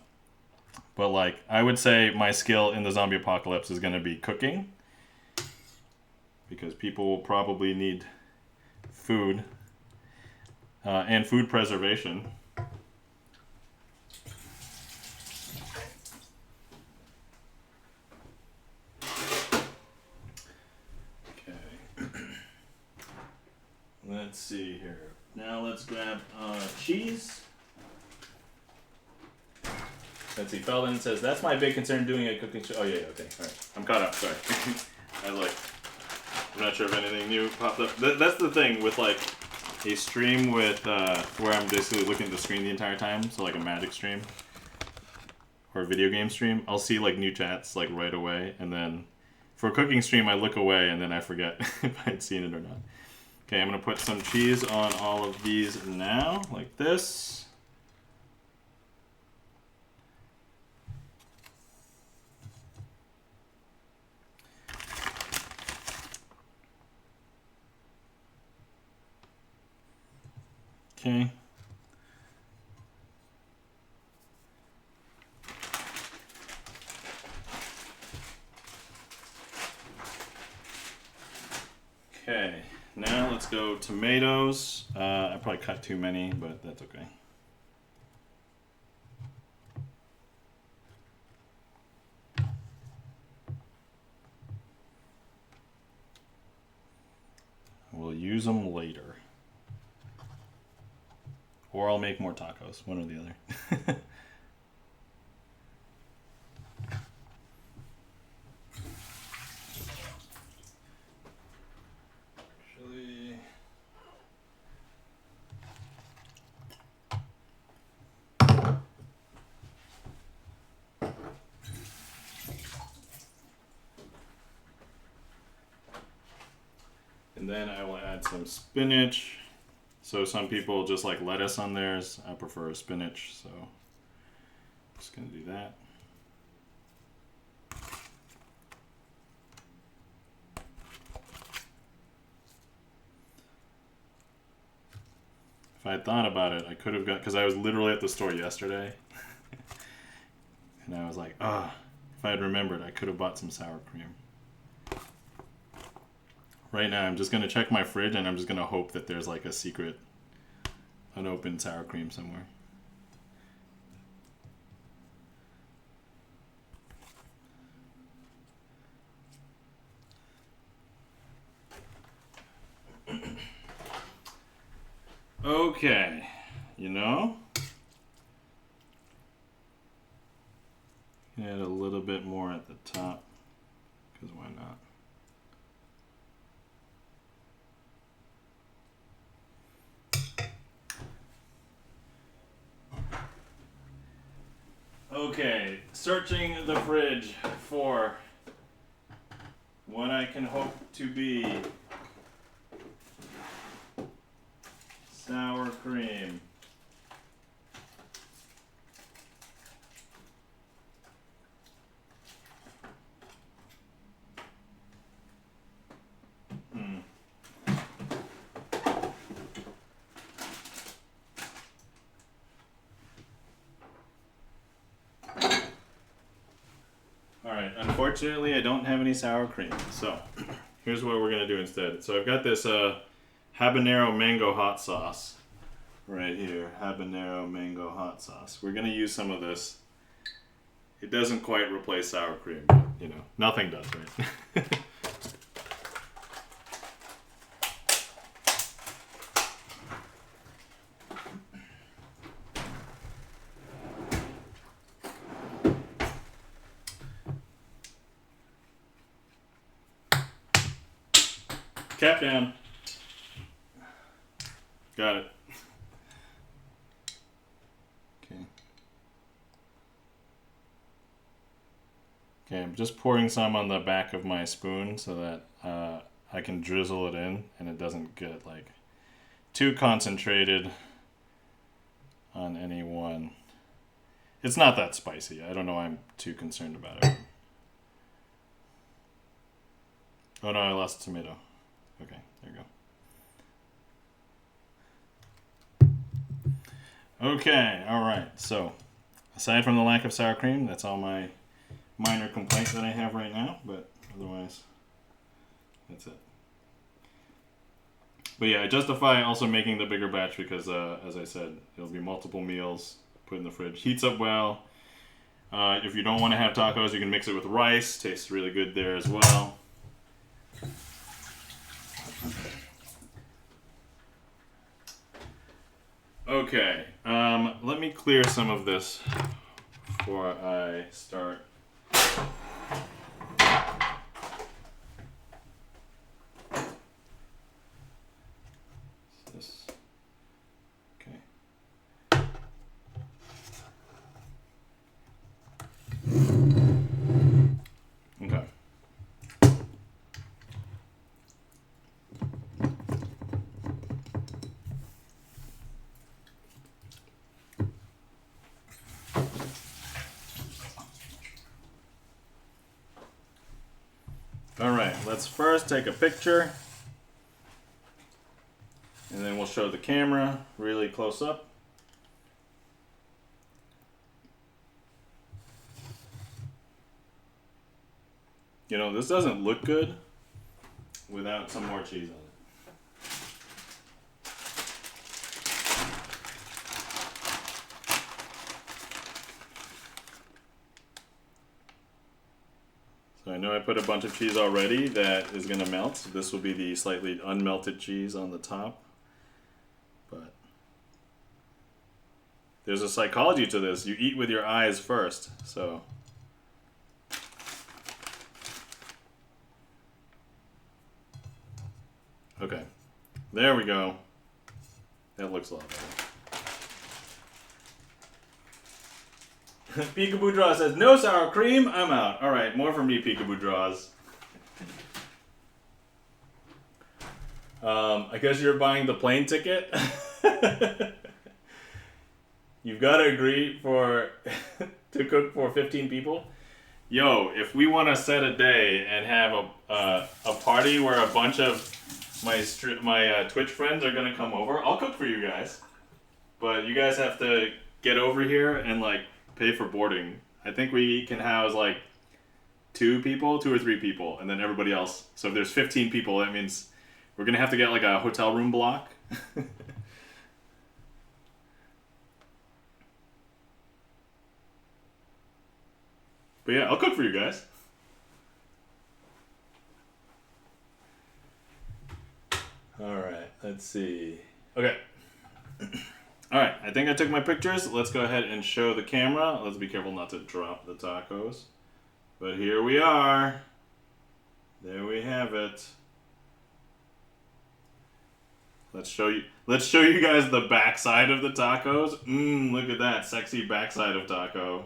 But like, I would say my skill in the zombie apocalypse is going to be cooking, because people will probably need food, and food preservation. Okay. Let's see here. Now let's grab cheese. Let's see, Feldon says, that's my big concern doing a cooking show. Oh, yeah, okay, alright. I'm caught up, sorry. I was like, I'm not sure if anything new popped up. That's the thing with, like, a stream with, where I'm basically looking at the screen the entire time, so like a magic stream, or a video game stream. I'll see, like, new chats, like, right away, and then for a cooking stream, I look away, and then I forget if I'd seen it or not. Okay, I'm gonna put some cheese on all of these now, like this. Okay. Okay, now let's go tomatoes. I probably cut too many, but that's okay. We'll use them later. Or I'll make more tacos, one or the other. Actually, and then I will add some spinach. So some people just like lettuce on theirs. I prefer spinach, so I'm just gonna do that. If I had thought about it, I could have got, because I was literally at the store yesterday. And I was like, if I had remembered, I could have bought some sour cream. Right now, I'm just going to check my fridge and I'm just going to hope that there's like a secret unopened sour cream somewhere. Okay, you know? Add a little bit more at the top, because why not? Okay, searching the fridge for what I can hope to be sour cream. Alright, unfortunately I don't have any sour cream, so here's what we're going to do instead. So I've got this habanero mango hot sauce right here. Habanero mango hot sauce. We're going to use some of this. It doesn't quite replace sour cream, but you know, nothing does, right? Cap down. Got it. Okay. Okay, I'm just pouring some on the back of my spoon so that I can drizzle it in and it doesn't get like too concentrated on any one. It's not that spicy. I don't know why I'm too concerned about it. Oh no, I lost a tomato. Okay, there you go. Okay, alright, so aside from the lack of sour cream, that's all my minor complaints that I have right now, but otherwise, that's it. But yeah, I justify also making the bigger batch because, as I said, it'll be multiple meals, put in the fridge, heats up well. If you don't want to have tacos, you can mix it with rice, tastes really good there as well. Okay, let me clear some of this before I start. This. Okay. Okay. Alright, let's first take a picture and then we'll show the camera really close up. You know, this doesn't look good without some more cheese on it. So I know I put a bunch of cheese already that is going to melt. This will be the slightly unmelted cheese on the top. But there's a psychology to this. You eat with your eyes first, so... Okay, there we go. That looks a lot better. Peekaboo Draw says, no sour cream, I'm out. Alright, more from me, Peekaboo Draws. I guess you're buying the plane ticket? You've got to agree for to cook for 15 people? Yo, if we want to set a day and have a party where a bunch of my Twitch friends are gonna come over, I'll cook for you guys. But you guys have to get over here and like pay for boarding. I think we can house like 2 or 3 people, and then everybody else. So if there's 15 people, that means we're gonna have to get like a hotel room block. But yeah, I'll cook for you guys. Alright, let's see. Okay. Alright, I think I took my pictures. Let's go ahead and show the camera. Let's be careful not to drop the tacos. But here we are. There we have it. Let's show you guys the backside of the tacos. Look at that sexy backside of taco.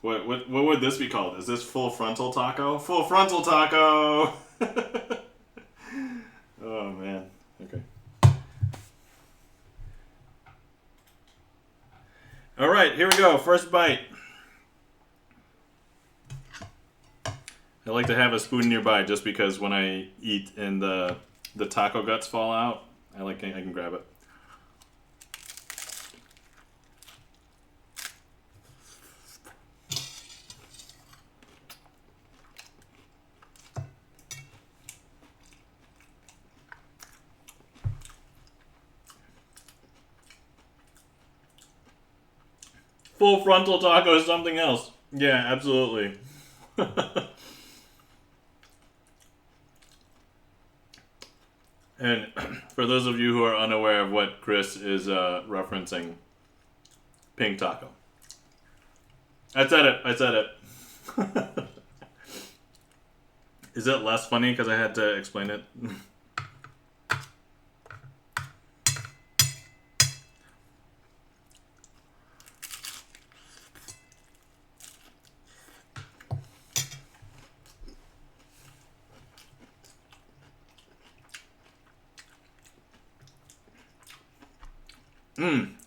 What would this be called? Is this full frontal taco? Full frontal taco! Oh man. Okay. Alright, here we go. First bite. I like to have a spoon nearby just because when I eat and the taco guts fall out, I can grab it. Full frontal taco is something else. Yeah, absolutely. And for those of you who are unaware of what Chris is referencing, pink taco. I said it. Is it less funny because I had to explain it?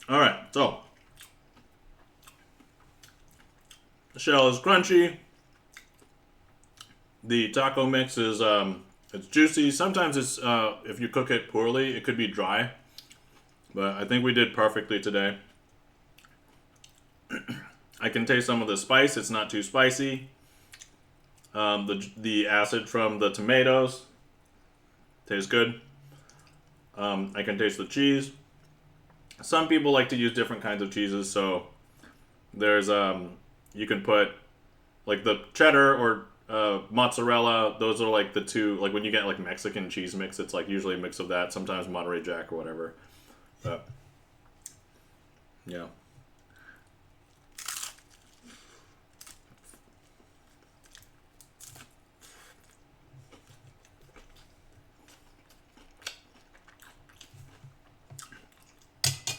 Alright, so the shell is crunchy. The taco mix is it's juicy. Sometimes it's if you cook it poorly, it could be dry. But I think we did perfectly today. I can taste some of the spice. It's not too spicy. The acid from the tomatoes tastes good. I can taste the cheese. Some people like to use different kinds of cheeses, so there's you can put like the cheddar or mozzarella. Those are like the two, like when you get like Mexican cheese mix, it's like usually a mix of that, sometimes Monterey Jack or whatever. But yeah.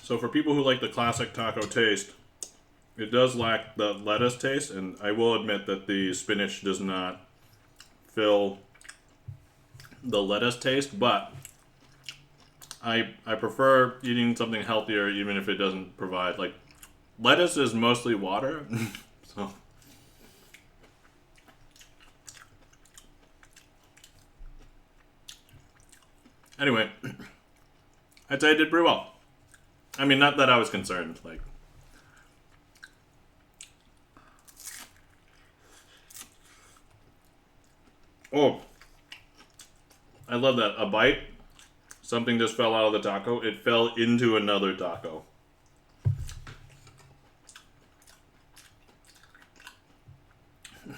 So for people who like the classic taco taste, it does lack the lettuce taste, and I will admit that the spinach does not fill the lettuce taste, but I prefer eating something healthier even if it doesn't provide, like, lettuce is mostly water, so... Anyway, I'd say I did pretty well. I mean, not that I was concerned. Like, oh, I love that. A bite, something just fell out of the taco. It fell into another taco.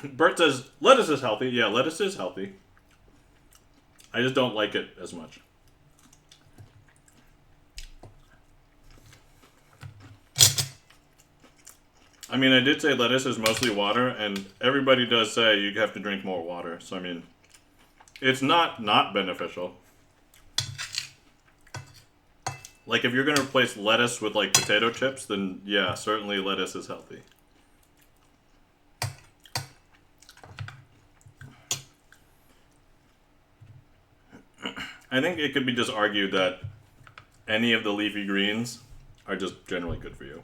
Bert says, lettuce is healthy. Yeah, lettuce is healthy. I just don't like it as much. I mean, I did say lettuce is mostly water, and everybody does say you have to drink more water. So, I mean, it's not beneficial. Like, if you're going to replace lettuce with, like, potato chips, then, yeah, certainly lettuce is healthy. I think it could be just argued that any of the leafy greens are just generally good for you.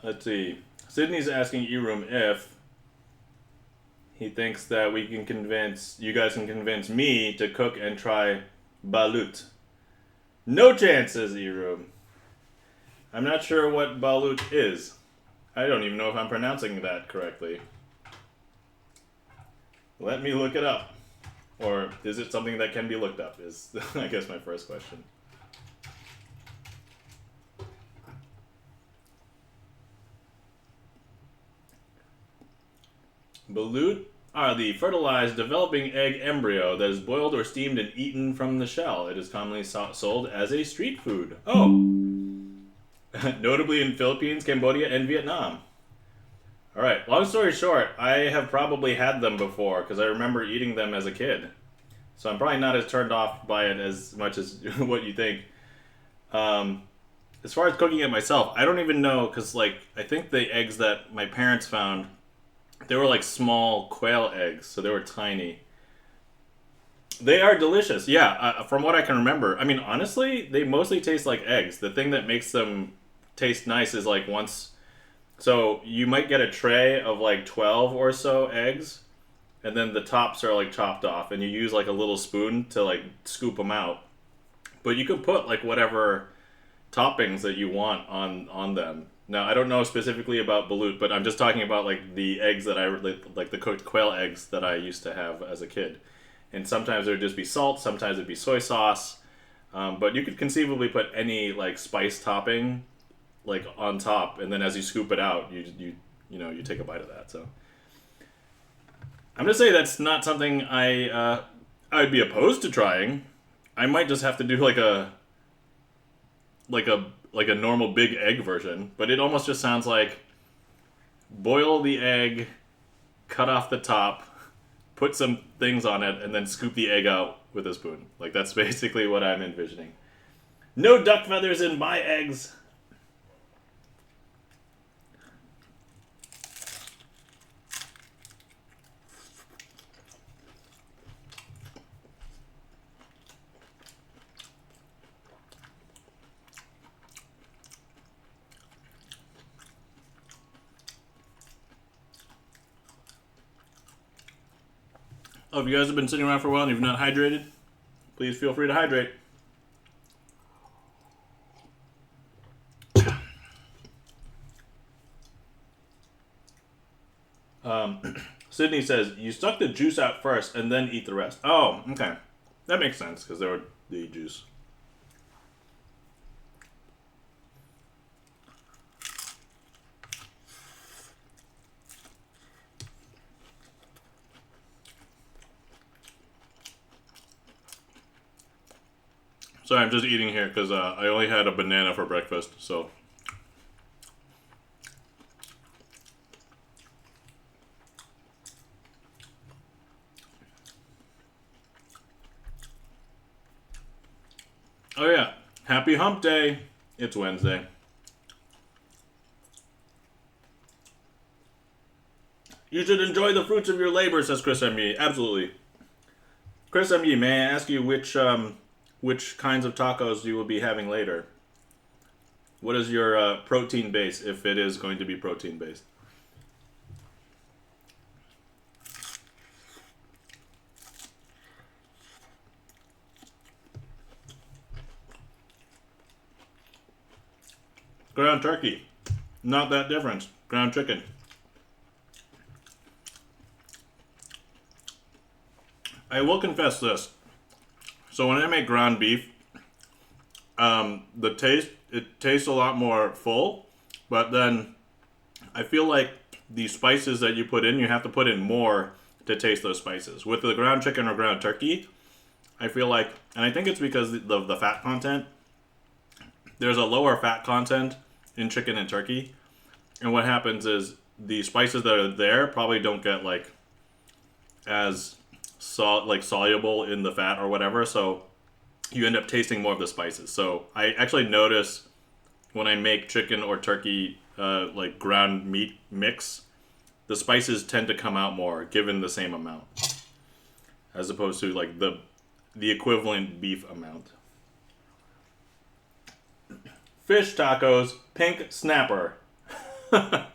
Let's see. Sydney's asking Eroom if he thinks that you guys can convince me to cook and try balut. No chance, says Eroom. I'm not sure what balut is. I don't even know if I'm pronouncing that correctly. Let me look it up. Or is it something that can be looked up, is I guess my first question. Balut are the fertilized developing egg embryo that is boiled or steamed and eaten from the shell. It is commonly sold as a street food. Oh! Notably in Philippines, Cambodia, and Vietnam. Alright, long story short, I have probably had them before because I remember eating them as a kid. So I'm probably not as turned off by it as much as what you think. As far as cooking it myself, I don't even know because, like, I think the eggs that my parents found, they were like small quail eggs, so they were tiny. They are delicious, yeah, from what I can remember. I mean, honestly, they mostly taste like eggs. The thing that makes them taste nice is like once... So you might get a tray of like 12 or so eggs, and then the tops are like chopped off, and you use like a little spoon to like scoop them out. But you can put like whatever toppings that you want on them. Now, I don't know specifically about balut, but I'm just talking about like the eggs that like the cooked quail eggs that I used to have as a kid. And sometimes there would just be salt, sometimes it'd be soy sauce. But you could conceivably put any like spice topping like on top, and then as you scoop it out, you take a bite of that. So I'm gonna say that's not something I'd be opposed to trying. I might just have to do like a normal big egg version, but it almost just sounds like boil the egg, cut off the top, put some things on it, and then scoop the egg out with a spoon. Like, that's basically what I'm envisioning. No duck feathers in my eggs! Oh, if you guys have been sitting around for a while and you've not hydrated, please feel free to hydrate. Sydney says, you suck the juice out first and then eat the rest. Oh, okay. That makes sense, because they were the juice. Sorry, I'm just eating here because I only had a banana for breakfast, so. Oh yeah, happy hump day. It's Wednesday. You should enjoy the fruits of your labor, says Chris M.E. Absolutely. Chris M.E., may I ask you which kinds of tacos you will be having later? What is your protein base, if it is going to be protein based? ground turkey. Not that different. Ground chicken. I will confess this. So when I make ground beef, it tastes a lot more full, but then I feel like the spices that you put in, you have to put in more to taste those spices. With the ground chicken or ground turkey, I feel like, and I think it's because of the fat content, there's a lower fat content in chicken and turkey, and what happens is the spices that are there probably don't get like as soluble in the fat or whatever, so you end up tasting more of the spices. So I actually notice when I make chicken or turkey like ground meat mix, the spices tend to come out more given the same amount, as opposed to like the equivalent beef amount. Fish tacos, pink snapper. All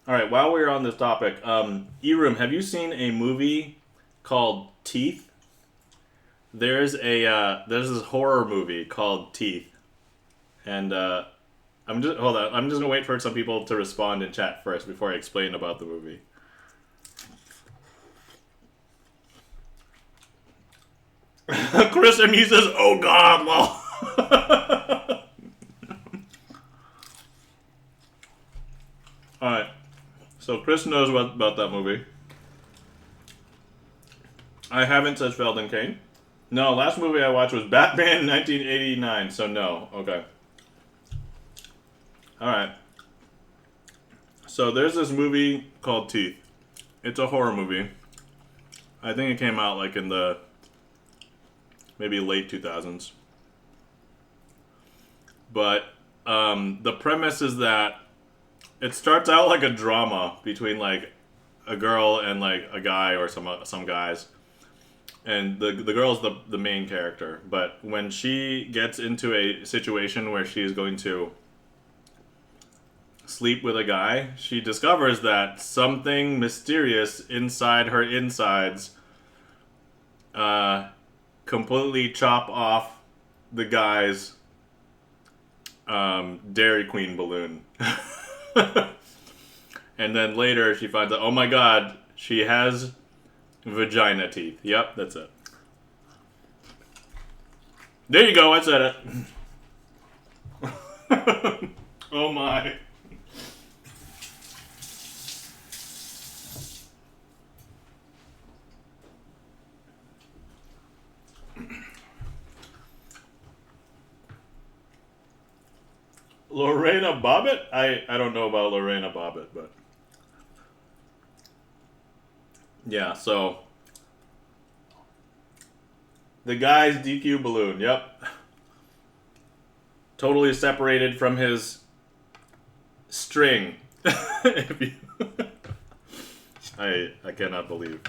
right, while we're on this topic, E-Room, have you seen a movie called Teeth? There's this horror movie called Teeth, and I'm just gonna wait for some people to respond in chat first before I explain about the movie. Chris and he says, "Oh God, well." All right, so Chris knows about that movie. I haven't, says Feldon Kane. No, last movie I watched was Batman 1989, so no. Okay. Alright. So there's this movie called Teeth. It's a horror movie. I think it came out like in the maybe late 2000s. But the premise is that it starts out like a drama between like a girl and like a guy or some guys. And the girl's the main character. But when she gets into a situation where she's going to sleep with a guy, she discovers that something mysterious inside her insides completely chop off the guy's Dairy Queen balloon. And then later she finds out, oh my God, she has vagina teeth. Yep, that's it. There you go, I said it. Oh my. Lorena Bobbitt? I don't know about Lorena Bobbitt, but yeah, so the guy's DQ balloon, yep. Totally separated from his string. If you I cannot believe.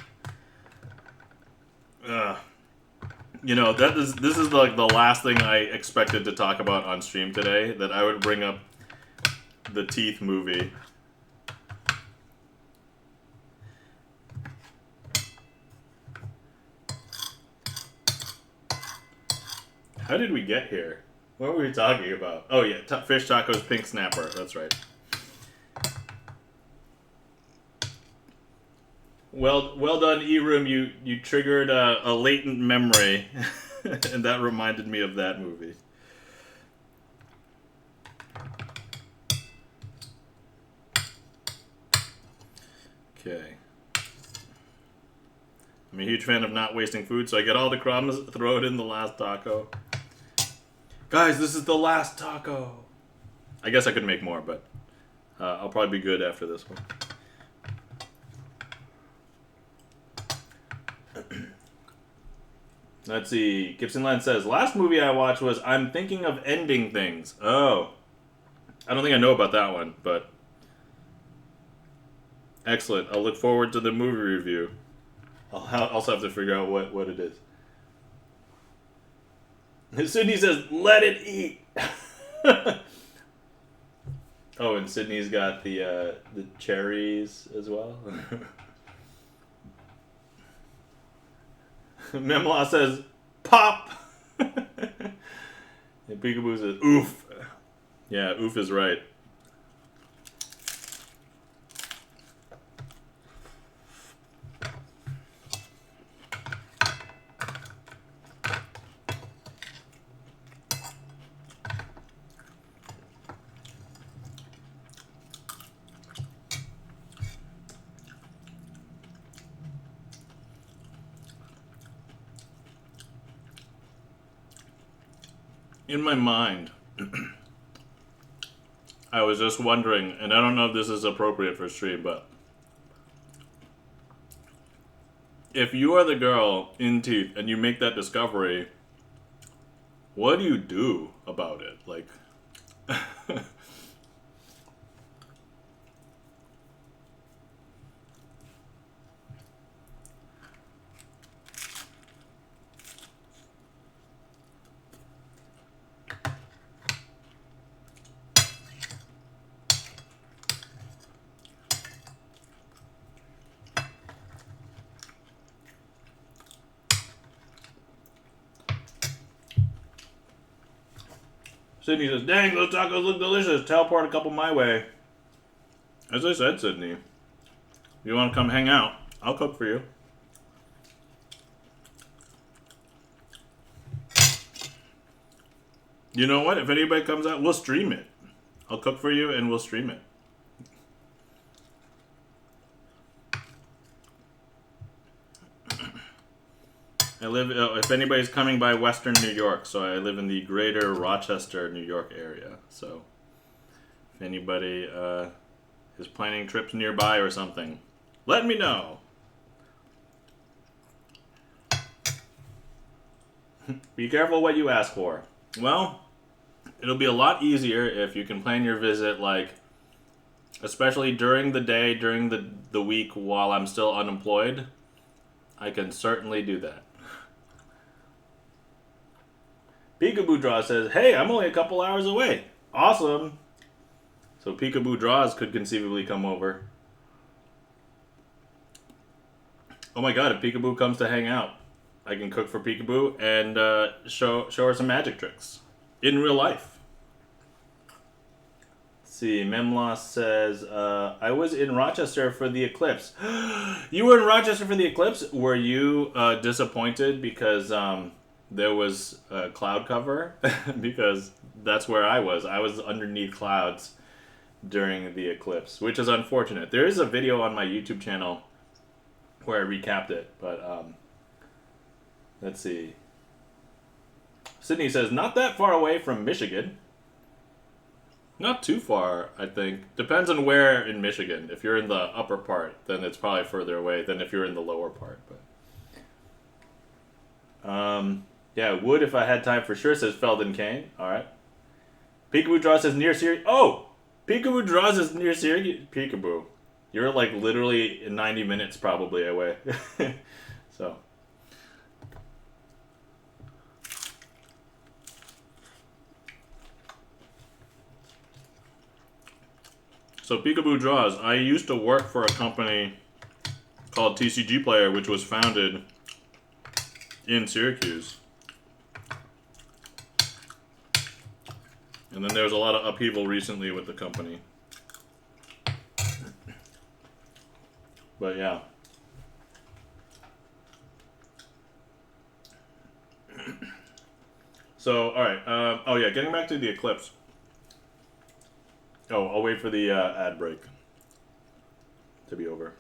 You know, this is like the last thing I expected to talk about on stream today, that I would bring up the Teeth movie. How did we get here? What were we talking about? Oh yeah, fish tacos, pink snapper. That's right. Well done, E-Room. You triggered a latent memory, and that reminded me of that movie. Okay. I'm a huge fan of not wasting food, so I get all the crumbs, throw it in the last taco. Guys, this is the last taco. I guess I could make more, but I'll probably be good after this one. Let's see. Gibson Land says, last movie I watched was I'm Thinking of Ending Things. Oh. I don't think I know about that one, but excellent. I'll look forward to the movie review. I'll also have to figure out what it is. Sydney says, let it eat. Oh, and Sydney's got the cherries as well. Memla says, pop. And Peekaboo says, oof. Yeah, oof is right. In my mind, I was just wondering, and I don't know if this is appropriate for stream, but if you are the girl in teeth and you make that discovery, what do you do about it? Like, Sydney says, dang, those tacos look delicious. Teleport a couple my way. As I said, Sydney, if you want to come hang out, I'll cook for you. You know what? If anybody comes out, we'll stream it. I'll cook for you and we'll stream it. I live, if anybody's coming by Western New York, so I live in the greater Rochester, New York area. So if anybody is planning trips nearby or something, let me know. Be careful what you ask for. Well, it'll be a lot easier if you can plan your visit, like, especially during the day, during the week while I'm still unemployed. I can certainly do that. Peekaboo Draw says, hey, I'm only a couple hours away. Awesome. So Peekaboo Draws could conceivably come over. Oh my god, if Peekaboo comes to hang out, I can cook for Peekaboo and show her some magic tricks. In real life. Let's see, Memloss says, I was in Rochester for the eclipse. You were in Rochester for the eclipse? Were you disappointed because there was a cloud cover? Because that's where I was. I was underneath clouds during the eclipse, which is unfortunate. There is a video on my YouTube channel where I recapped it, but let's see. Sydney says, not that far away from Michigan. Not too far, I think. Depends on where in Michigan. If you're in the upper part, then it's probably further away than if you're in the lower part. But yeah, would if I had time for sure, says Feldon Kane. Alright. Peekaboo Draws says near Syracuse. Oh! Peekaboo Draws is near Syracuse. Peekaboo. You're like literally 90 minutes probably away. So. So Peekaboo Draws, I used to work for a company called TCG Player, which was founded in Syracuse. And then there was a lot of upheaval recently with the company. But yeah. So, alright. Oh yeah, getting back to the eclipse. Oh, I'll wait for the ad break to be over.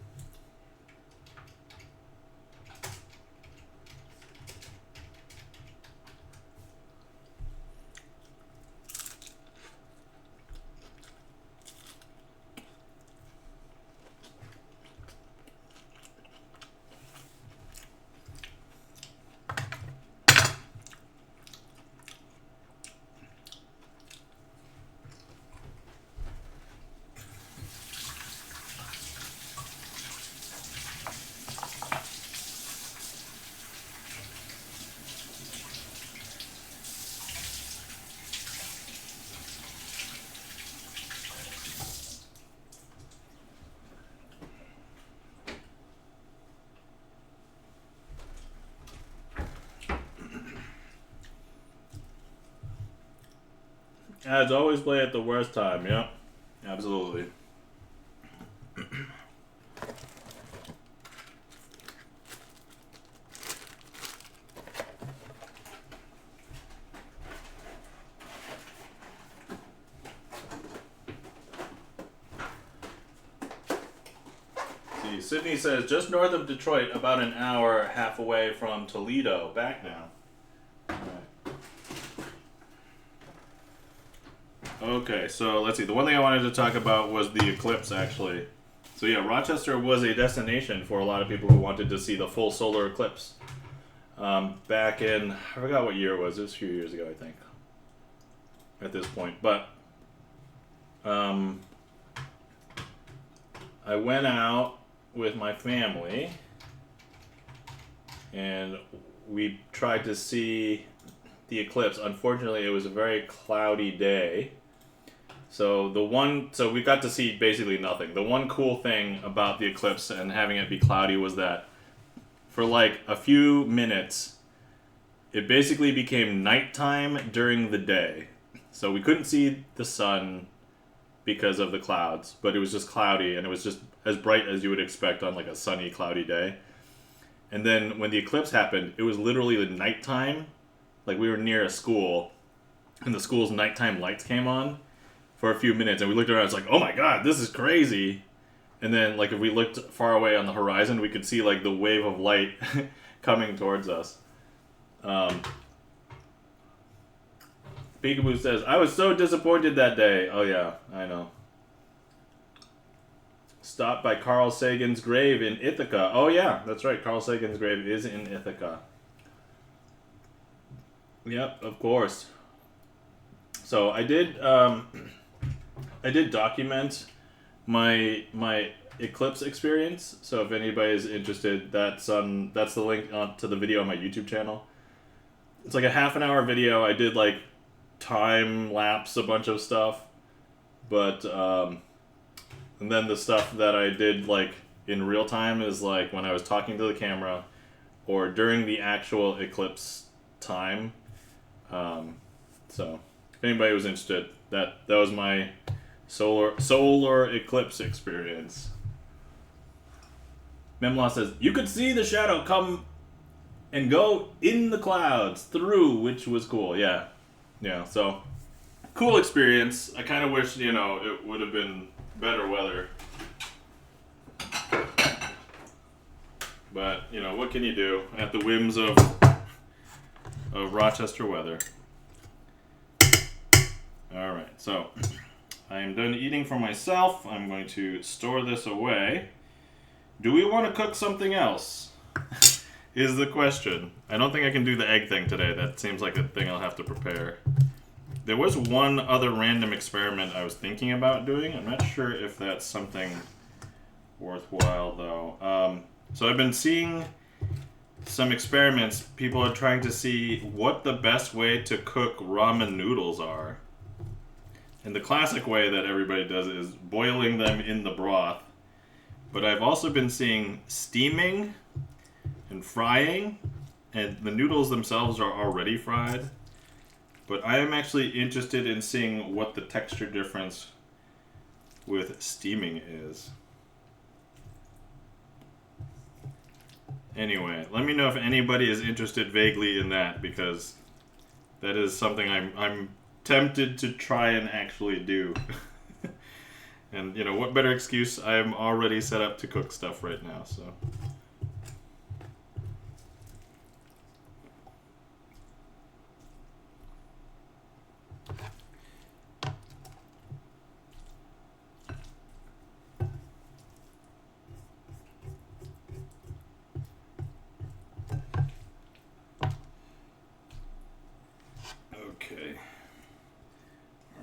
Ads always play at the worst time. Yep, absolutely. See, Sydney says just north of Detroit, about an hour, half away from Toledo. Back now. Okay, so let's see. The one thing I wanted to talk about was the eclipse, actually. So yeah, Rochester was a destination for a lot of people who wanted to see the full solar eclipse. Back in, I forgot what year it was. It was a few years ago, I think. At this point, but I went out with my family, and we tried to see the eclipse. Unfortunately, it was a very cloudy day. So we got to see basically nothing. The one cool thing about the eclipse and having it be cloudy was that for like a few minutes, it basically became nighttime during the day. So we couldn't see the sun because of the clouds, but it was just cloudy and it was just as bright as you would expect on like a sunny, cloudy day. And then when the eclipse happened, it was literally the nighttime. Like we were near a school and the school's nighttime lights came on for a few minutes, and we looked around. It's like, oh my god, this is crazy. And then, like, if we looked far away on the horizon, we could see like the wave of light coming towards us. Peekaboo says, "I was so disappointed that day." Oh yeah, I know. Stopped by Carl Sagan's grave in Ithaca. Oh yeah, that's right. Carl Sagan's grave is in Ithaca. Yep, of course. So I did document my eclipse experience. So if anybody's interested, that's the link to the video on my YouTube channel. It's like a half an hour video. I did like time lapse a bunch of stuff, but and then the stuff that I did like in real time is like when I was talking to the camera or during the actual eclipse time. So if anybody was interested, that was my solar eclipse experience. Memlaw says, you could see the shadow come and go in the clouds through, which was cool. Yeah. So cool experience. I kind of wish, it would have been better weather. But, what can you do at the whims of Rochester weather? Alright, so I am done eating for myself. I'm going to store this away. Do we want to cook something else? Is the question. I don't think I can do the egg thing today. That seems like a thing I'll have to prepare. There was one other random experiment I was thinking about doing. I'm not sure if that's something worthwhile, though. So I've been seeing some experiments. People are trying to see what the best way to cook ramen noodles are. And the classic way that everybody does it is boiling them in the broth. But I've also been seeing steaming and frying, and the noodles themselves are already fried. But I am actually interested in seeing what the texture difference with steaming is. Anyway, let me know if anybody is interested vaguely in that, because that is something I'm tempted to try and actually do. And, what better excuse? I am already set up to cook stuff right now, so. Okay.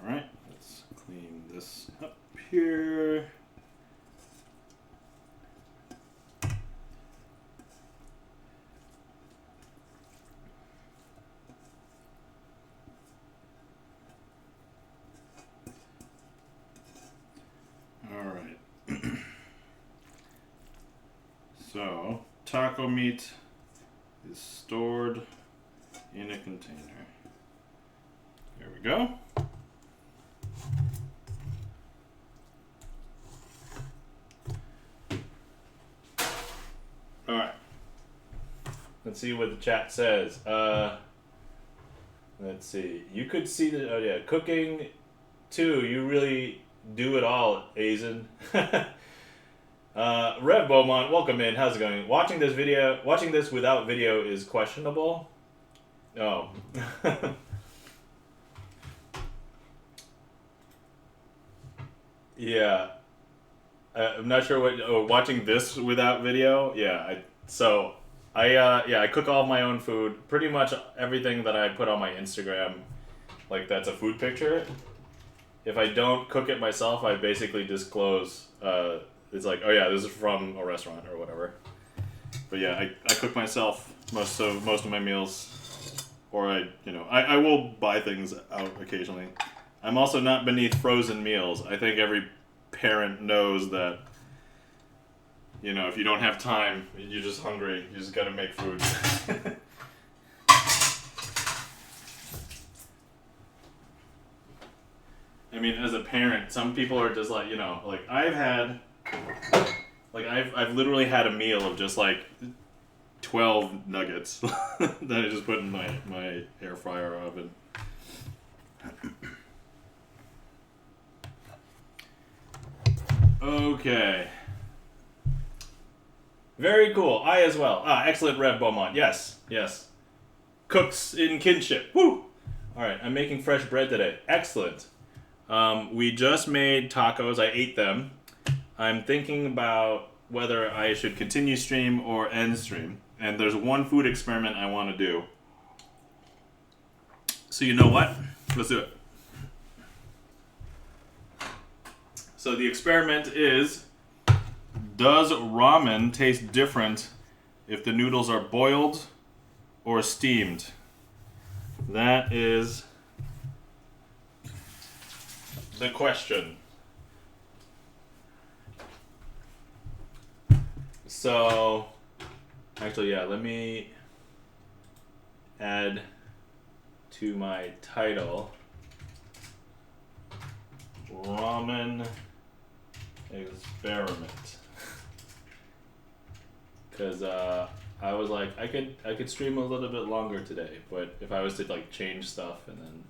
Alright, let's clean this up here. Alright. So, taco meat is stored in a container. There we go. Let's see what the chat says. Let's see. You could see the, oh yeah, cooking too. You really do it all, Azen. Rev Beaumont, welcome in. How's it going? Watching this without video is questionable. Oh. Yeah. I'm not sure what. Oh, watching this without video. Yeah. I cook all my own food. Pretty much everything that I put on my Instagram, like that's a food picture. If I don't cook it myself, I basically disclose. It's like, oh yeah, this is from a restaurant or whatever. But yeah, I cook myself most of my meals, or I will buy things out occasionally. I'm also not beneath frozen meals. I think every parent knows that, if you don't have time, you're just hungry, you just gotta make food. I mean, as a parent, some people are just like, like I've literally had a meal of just like 12 nuggets that I just put in my air fryer oven. Okay. Very cool. I as well. Excellent, Rev Beaumont. Yes. Cooks in kinship. Woo! Alright, I'm making fresh bread today. Excellent. We just made tacos. I ate them. I'm thinking about whether I should continue stream or end stream. And there's one food experiment I want to do. So you know what? Let's do it. So the experiment is, does ramen taste different if the noodles are boiled or steamed? That is the question. So, actually, yeah, let me add to my title, Ramen Experiment, because I was like, I could stream a little bit longer today, but if I was to like change stuff, and then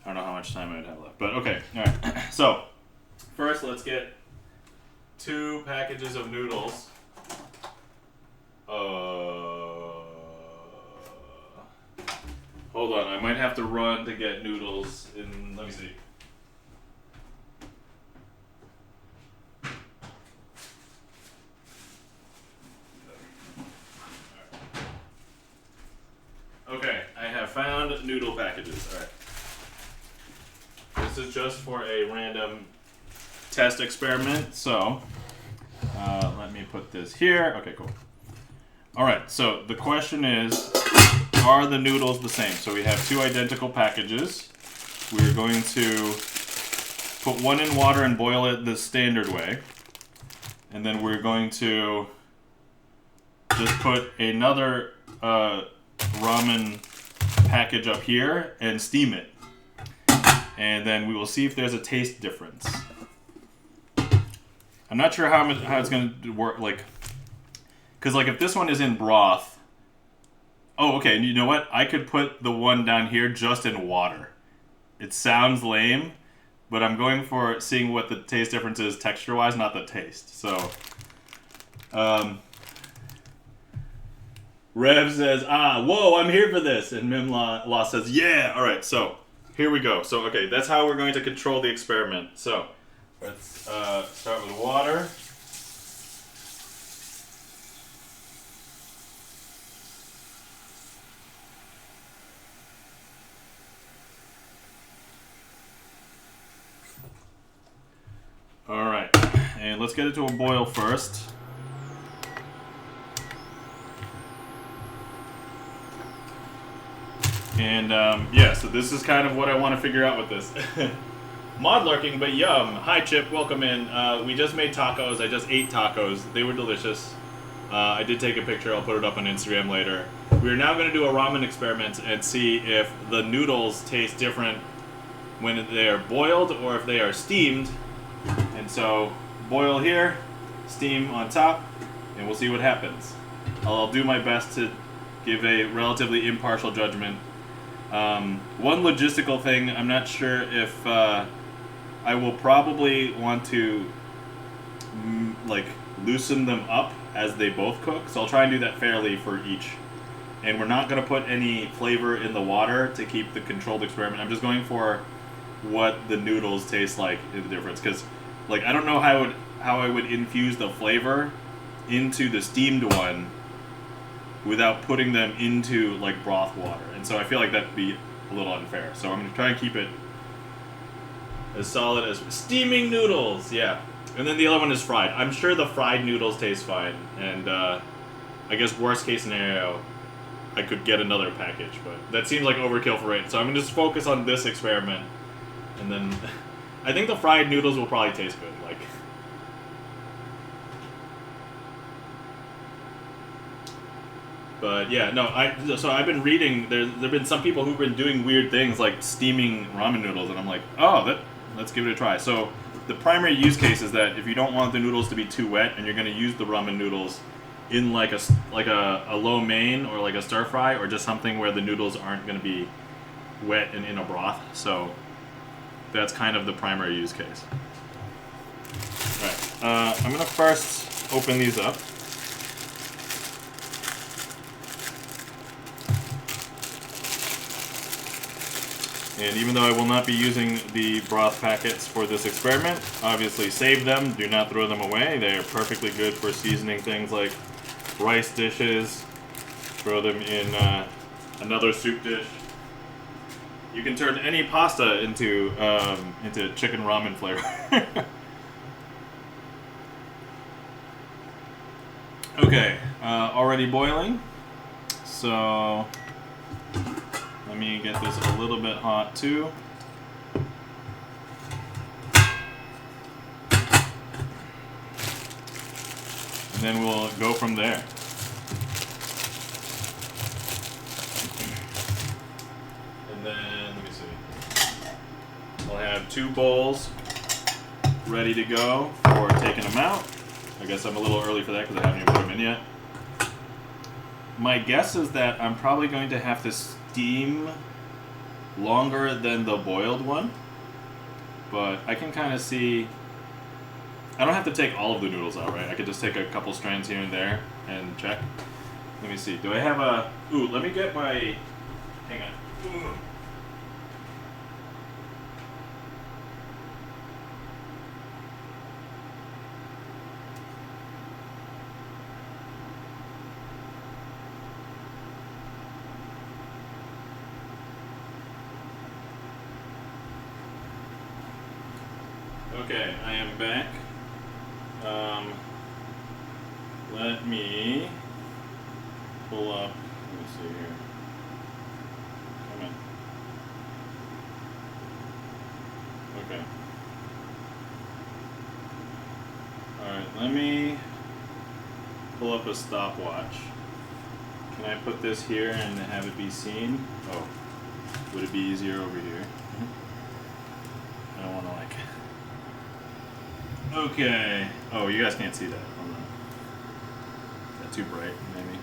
I don't know how much time I would have left. But okay, all right. So first, let's get 2 packages of noodles. Hold on, I might have to run to get noodles. Let me see. Okay, I have found noodle packages. Alright. This is just for a random test experiment, so let me put this here. Okay, cool. Alright, so the question is, are the noodles the same? So we have 2 identical packages. We're going to put one in water and boil it the standard way. And then we're going to just put another ramen package up here and steam it. And then we will see if there's a taste difference. I'm not sure how it's going to work, because if this one is in broth. Oh, okay, you know what? I could put the one down here just in water. It sounds lame, but I'm going for seeing what the taste difference is texture-wise, not the taste. So, Rev says, whoa, I'm here for this. And Mimla says, yeah. All right, so here we go. So, okay, that's how we're going to control the experiment. So, let's start with water. All right, and let's get it to a boil first. And yeah, so this is kind of what I want to figure out with this. Mod lurking, but yum. Hi Chip, welcome in. We just made tacos. I just ate tacos. They were delicious. I did take a picture. I'll put it up on Instagram later. We're now going to do a ramen experiment and see if the noodles taste different when they are boiled or if they are steamed. And so, boil here, steam on top, and we'll see what happens. I'll do my best to give a relatively impartial judgment. One logistical thing, I'm not sure if I will probably want to like loosen them up as they both cook, so I'll try and do that fairly for each. And we're not going to put any flavor in the water to keep the controlled experiment. I'm just going for what the noodles taste like in the difference, because like I don't know how I would infuse the flavor into the steamed one without putting them into like broth water, and so I feel like that'd be a little unfair. So I'm gonna try and keep it as solid as steaming noodles. Yeah, and then the other one is fried. I'm sure the fried noodles taste fine, and I guess worst case scenario, I could get another package, but that seems like overkill for it. So I'm gonna just focus on this experiment, and then I think the fried noodles will probably taste good. Like. But yeah, no, so I've been reading, there've been some people who've been doing weird things like steaming ramen noodles, and I'm like, oh, let's give it a try. So the primary use case is that if you don't want the noodles to be too wet and you're going to use the ramen noodles in like a lo mein or like a stir fry or just something where the noodles aren't going to be wet and in a broth. So that's kind of the primary use case. Alright, I'm going to first open these up. And even though I will not be using the broth packets for this experiment, obviously save them, do not throw them away. They are perfectly good for seasoning things like rice dishes. Throw them in another soup dish. You can turn any pasta into chicken ramen flavor. Okay, already boiling. So let me get this a little bit hot too. And then we'll go from there. And then, let me see. We'll have 2 bowls ready to go for taking them out. I guess I'm a little early for that because I haven't even put them in yet. My guess is that I'm probably going to have to steam longer than the boiled one, but I can kind of see. I don't have to take all of the noodles out, right? I could just take a couple strands here and there and check. Let me see. Do I have a? Ooh, let me get my. Hang on. Ooh. Okay, I am back. Let me pull up. Let me see here. Come in. Okay. Alright, let me pull up a stopwatch. Can I put this here and have it be seen? Oh, would it be easier over here? I don't want to like. Okay. Oh, you guys can't see that. Hold on. Is that too bright, maybe?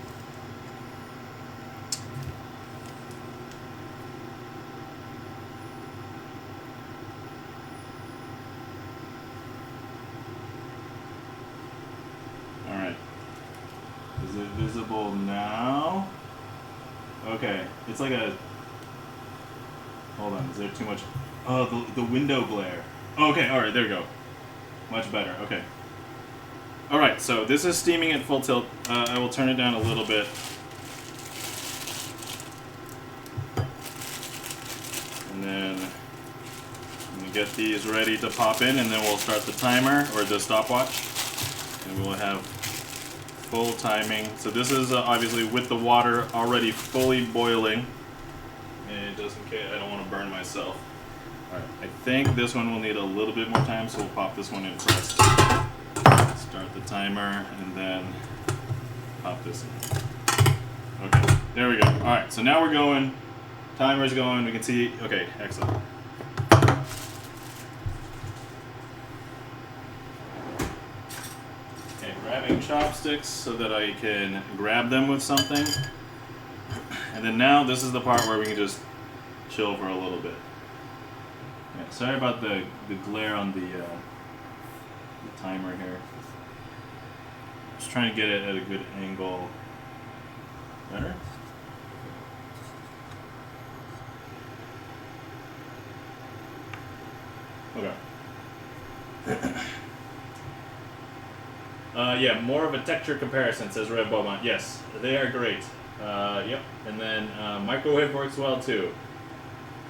Alright. Is it visible now? Okay. It's like a... Hold on. Is there too much... Oh, the window glare. Okay, alright. There we go. Much better. Okay. Alright, so this is steaming at full tilt. I will turn it down a little bit. And then I'm going to get these ready to pop in, and then we'll start the timer, or the stopwatch. And we'll have full timing. So this is obviously with the water already fully boiling. And just in case I don't want to burn myself. Alright, I think this one will need a little bit more time, so we'll pop this one in first. Start the timer, and then pop this in. Okay, there we go. Alright, so now we're going. Timer's going, we can see. Okay, excellent. Okay, grabbing chopsticks so that I can grab them with something. And then now this is the part where we can just chill for a little bit. Yeah, sorry about the glare on the timer here. Just trying to get it at a good angle. Better? Okay. Yeah, more of a texture comparison, says Red Beaumont. Yes, they are great. Yep. And then microwave works well too.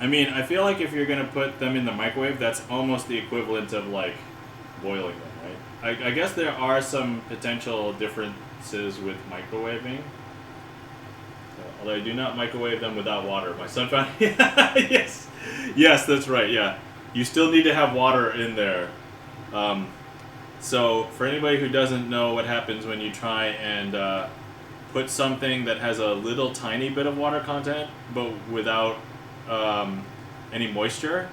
I mean, I feel like if you're gonna put them in the microwave, that's almost the equivalent of like boiling them, right? I guess there are some potential differences with microwaving. Although I do not microwave them without water. My son found yes. Yes, that's right, yeah. You still need to have water in there. So for anybody who doesn't know what happens when you try and put something that has a little tiny bit of water content, but without any moisture,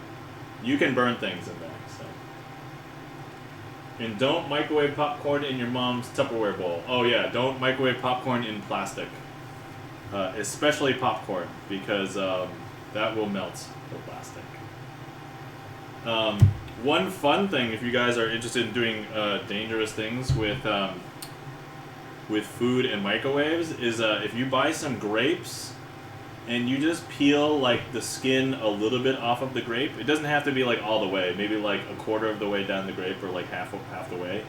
you can burn things in there. So. And don't microwave popcorn in your mom's Tupperware bowl. Oh yeah, don't microwave popcorn in plastic. Especially popcorn, because that will melt the plastic. One fun thing, if you guys are interested in doing dangerous things with food and microwaves, is if you buy some grapes and you just peel like the skin a little bit off of the grape. It doesn't have to be like all the way. Maybe like a quarter of the way down the grape, or like half the way.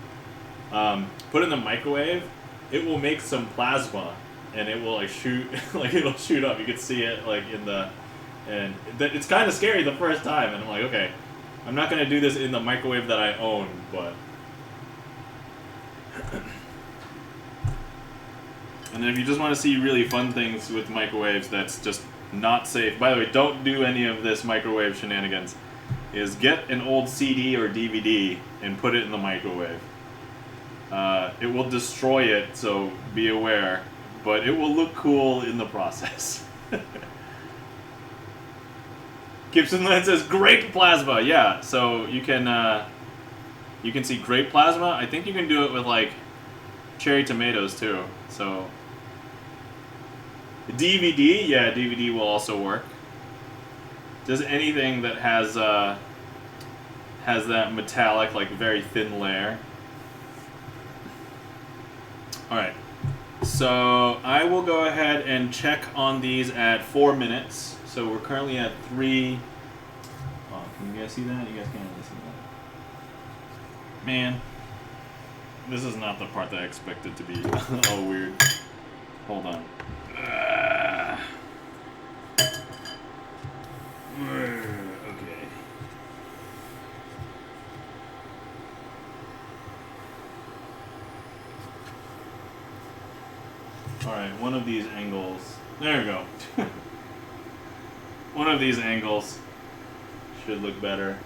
Put it in the microwave. It will make some plasma, and it will like shoot, like it'll shoot up. You can see it like in the, and it's kind of scary the first time. And I'm like, okay, I'm not gonna do this in the microwave that I own, but. And then if you just want to see really fun things with microwaves that's just not safe, by the way, don't do any of this microwave shenanigans, is get an old CD or DVD and put it in the microwave. It will destroy it, so be aware, but it will look cool in the process. Gibson Land says, grape plasma! Yeah, so you can see grape plasma. I think you can do it with, like, cherry tomatoes, too, so... DVD, yeah, DVD will also work. Just anything that has that metallic, like very thin layer. All right, so I will go ahead and check on these at 4 minutes. So we're currently at 3. Oh, can you guys see that? You guys can't really see that. Man, this is not the part that I expected to be all weird. Hold on. Okay. Alright, one of these angles. There we go. One of these angles should look better.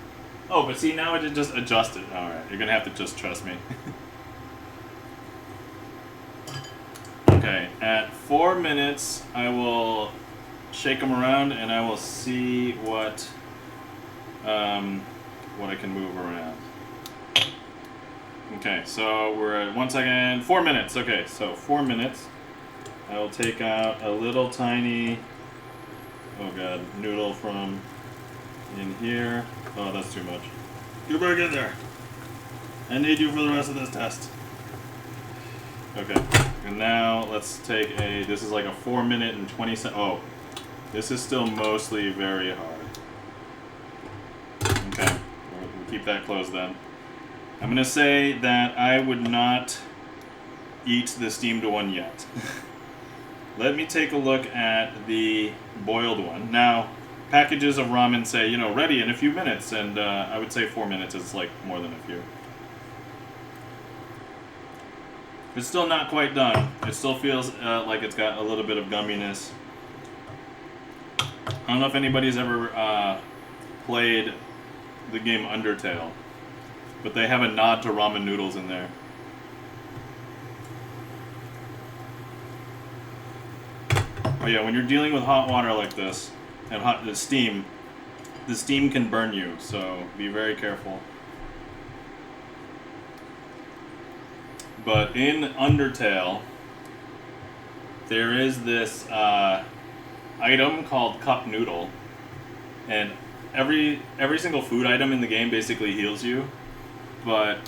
Oh, but see, now it just adjusted. Alright, you're gonna have to just trust me. Okay, at 4 minutes, I will shake them around and I will see what I can move around. Okay, so we're at 1 second, 4 minutes. Okay, so 4 minutes. I will take out a little tiny, oh god, noodle from in here. Oh, that's too much. You better get there. I need you for the rest of this test. Okay, and now let's take this is like a 4 minute and 20 seconds. Oh, this is still mostly very hard. Okay, we'll keep that closed then. I'm going to say that I would not eat the steamed one yet. Let me take a look at the boiled one. Now, packages of ramen say, you know, ready in a few minutes, and I would say 4 minutes is like more than a few. It's still not quite done. It still feels like it's got a little bit of gumminess. I don't know if anybody's ever played the game Undertale, but they have a nod to ramen noodles in there. Oh yeah, when you're dealing with hot water like this, and the steam can burn you, so be very careful. But in Undertale, there is this item called cup noodle, and every single food item in the game basically heals you, but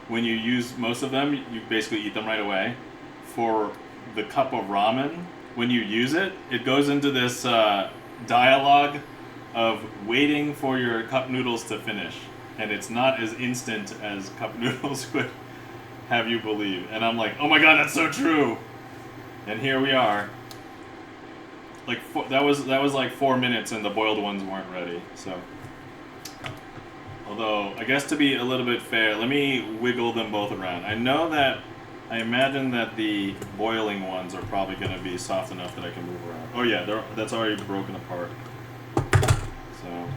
when you use most of them, you basically eat them right away. For the cup of ramen, when you use it, it goes into this dialogue of waiting for your cup noodles to finish, and it's not as instant as cup noodles would have you believe. And I'm like, oh my god, that's so true. And here we are. Like that was like 4 minutes, and the boiled ones weren't ready. So, although I guess to be a little bit fair, let me wiggle them both around. I imagine that the boiling ones are probably going to be soft enough that I can move around. Oh yeah, that's already broken apart. So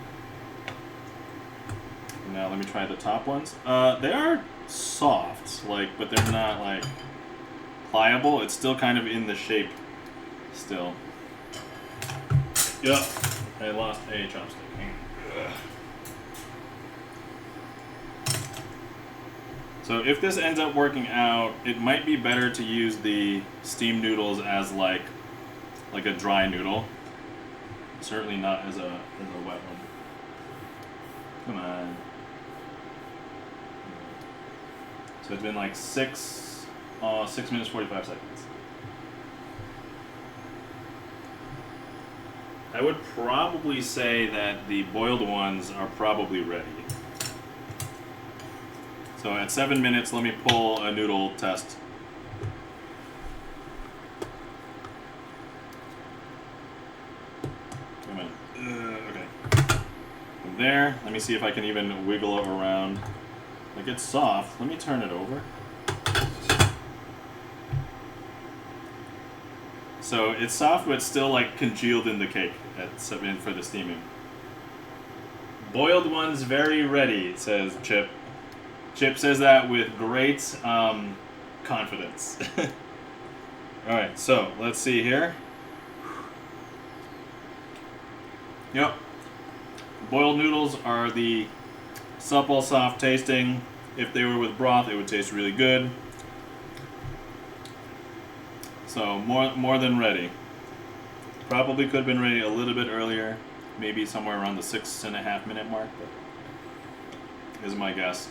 now let me try the top ones. They are soft, but they're not like pliable. It's still kind of in the shape still. Yup, I lost a chopstick. Ugh. So if this ends up working out, it might be better to use the steam noodles as like a dry noodle. Certainly not as a wet one. Come on. So it's been like 6 minutes 45 seconds. I would probably say that the boiled ones are probably ready. So at 7 minutes, let me pull a noodle test. Come on. Okay. From there, let me see if I can even wiggle it around. Like it's soft. Let me turn it over. So it's soft, but still like congealed in the cake for the steaming. Boiled ones very ready, says Chip. Chip says that with great confidence. Alright, so let's see here. Yep. Boiled noodles are the supple, soft tasting. If they were with broth, it would taste really good. So more than ready. Probably could have been ready a little bit earlier, maybe somewhere around the 6.5 minute mark, but is my guess.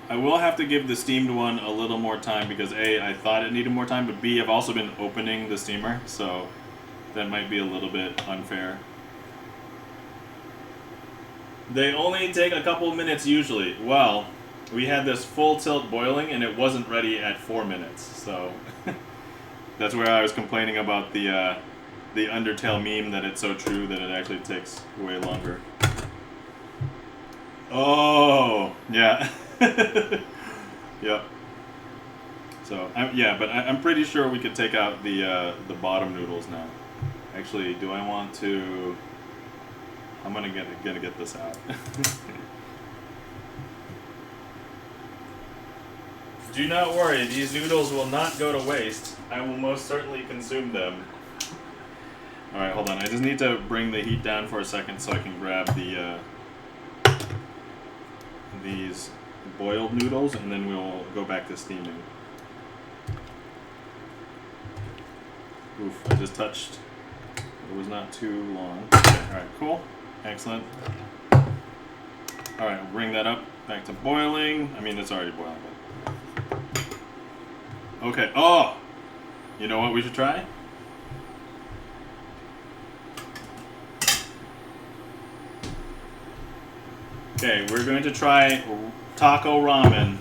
I will have to give the steamed one a little more time because A, I thought it needed more time, but B, I've also been opening the steamer, so that might be a little bit unfair. They only take a couple minutes usually. Well, we had this full tilt boiling and it wasn't ready at 4 minutes, so that's where I was complaining about the Undertale meme that it's so true that it actually takes way longer. Oh, yeah. Yep. So, I'm pretty sure we could take out the bottom noodles now. Actually, do I want to... I'm gonna get this out. Do not worry, these noodles will not go to waste. I will most certainly consume them. Alright, hold on. I just need to bring the heat down for a second so I can grab these boiled noodles, and then we'll go back to steaming. Oof, I just touched. It was not too long. Okay, alright, cool. Excellent. Alright, I'll bring that up back to boiling. I mean, it's already boiling, but... Okay. Oh! You know what we should try? Okay, we're going to try taco ramen.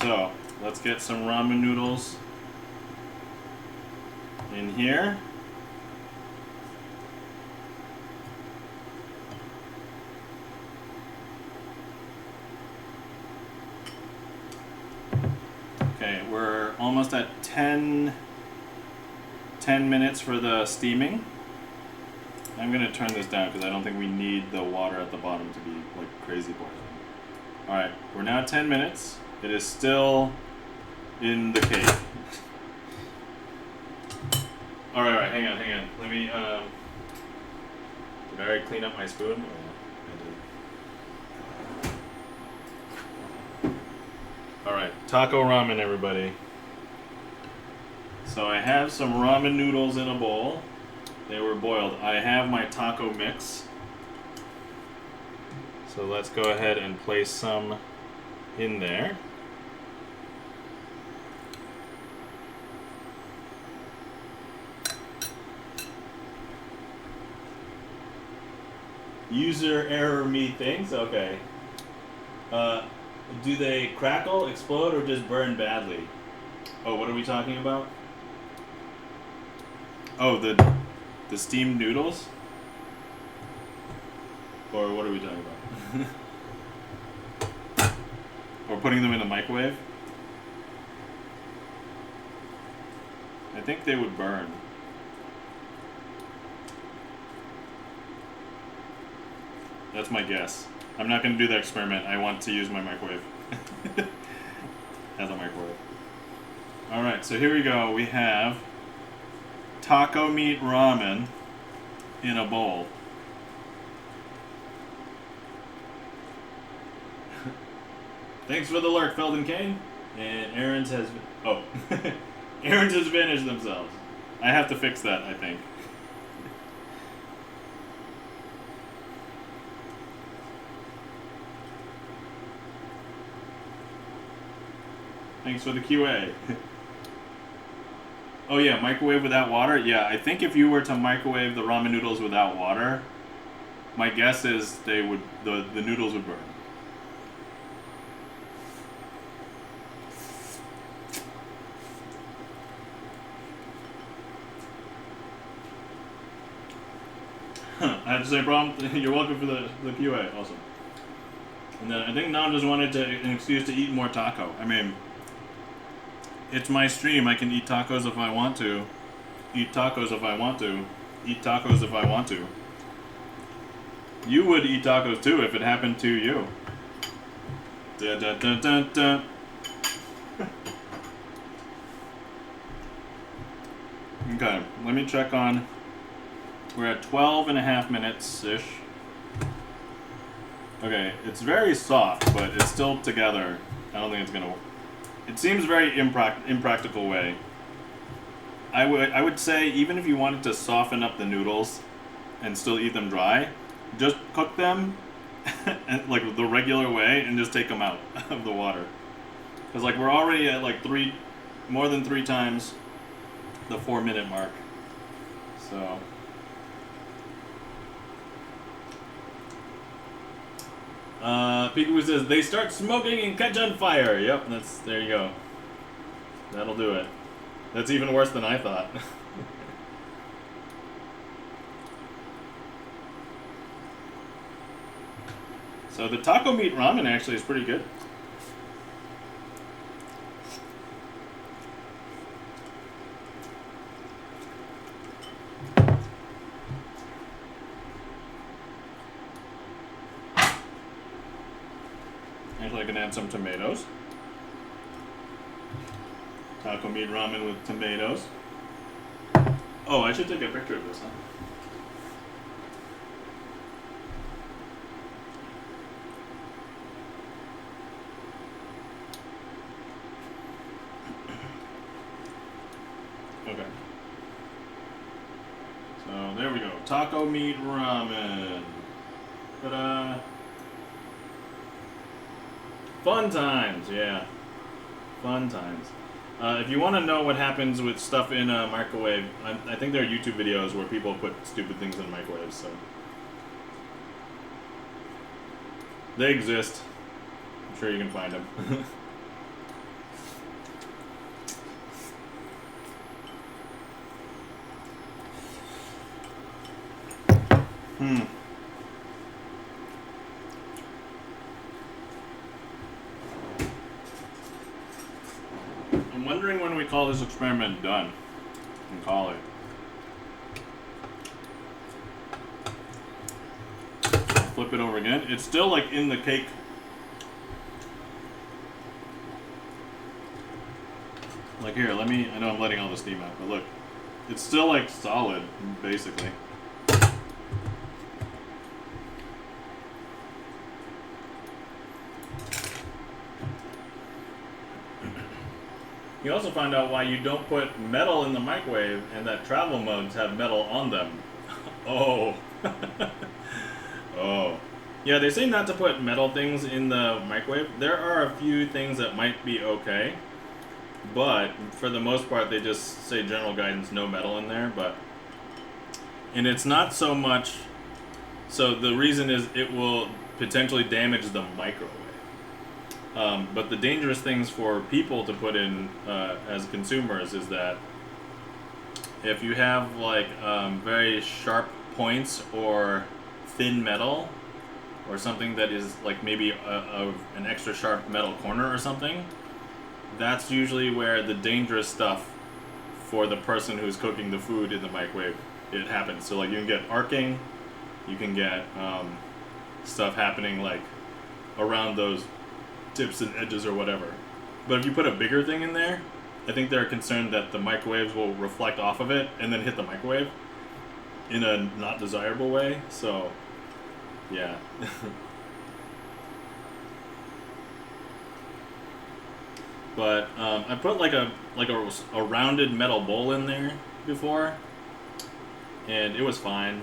So, let's get some ramen noodles in here. Okay, we're almost at 10 minutes for the steaming. I'm going to turn this down because I don't think we need the water at the bottom to be like crazy boiling. Alright, we're now at 10 minutes. It is still in the cake. Alright, hang on. Let me, did I already clean up my spoon? Alright, taco ramen, everybody. So I have some ramen noodles in a bowl. They were boiled. I have my taco mix. So let's go ahead and place some in there. User error me things? Okay. Do they crackle, explode, or just burn badly? Oh, what are we talking about? Oh, the steamed noodles? Or what are we talking about? Or putting them in the microwave? I think they would burn. That's my guess. I'm not going to do the experiment. I want to use my microwave. As a microwave. Alright, so here we go. We have taco meat ramen in a bowl. Thanks for the lurk, Felden Kane. And Aaron's has... Oh. Aaron's has vanished themselves. I have to fix that, I think. Thanks for the QA. Oh yeah, microwave without water? Yeah, I think if you were to microwave the ramen noodles without water, my guess is they would the noodles would burn. I have the same problem. You're welcome for the QA. Awesome. And then I think Nam just wanted an excuse to eat more taco. I mean, it's my stream. I can eat tacos if I want to. Eat tacos if I want to. Eat tacos if I want to. You would eat tacos too if it happened to you. Da, da, da, da, da. Okay, let me check on... We're at 12 and a half minutes-ish. Okay, it's very soft, but it's still together. I don't think it's gonna work. It seems very impractical way. I would say even if you wanted to soften up the noodles and still eat them dry, just cook them like the regular way and just take them out of the water. Because like we're already at like more than three times the 4-minute mark. So. Peekaboo says, they start smoking and catch on fire. Yep, there you go. That'll do it. That's even worse than I thought. So the taco meat ramen actually is pretty good. Actually, I can add some tomatoes. Taco meat ramen with tomatoes. Oh, I should take a picture of this, huh? Okay. So, there we go. Taco meat ramen. Ta-da! Fun times, yeah. Fun times. If you want to know what happens with stuff in a microwave, I think there are YouTube videos where people put stupid things in microwaves, so. They exist. I'm sure you can find them. I'm wondering when we call this experiment done. And call it. Flip it over again. It's still like in the cake. Like here, I know I'm letting all the steam out, but look. It's still like solid, basically. You also find out why you don't put metal in the microwave and that travel mugs have metal on them. Oh. Oh. Yeah, they say not to put metal things in the microwave. There are a few things that might be okay, but for the most part they just say general guidance, no metal in there. And it's not so much, so the reason is it will potentially damage the microwave. But the dangerous things for people to put in as consumers is that if you have like very sharp points or thin metal or something that is like maybe an extra sharp metal corner or something, that's usually where the dangerous stuff for the person who's cooking the food in the microwave, it happens. So like you can get arcing, you can get stuff happening like around those tips and edges or whatever. But if you put a bigger thing in there, I think they're concerned that the microwaves will reflect off of it and then hit the microwave in a not desirable way. So yeah. But I put like a rounded metal bowl in there before, and it was fine.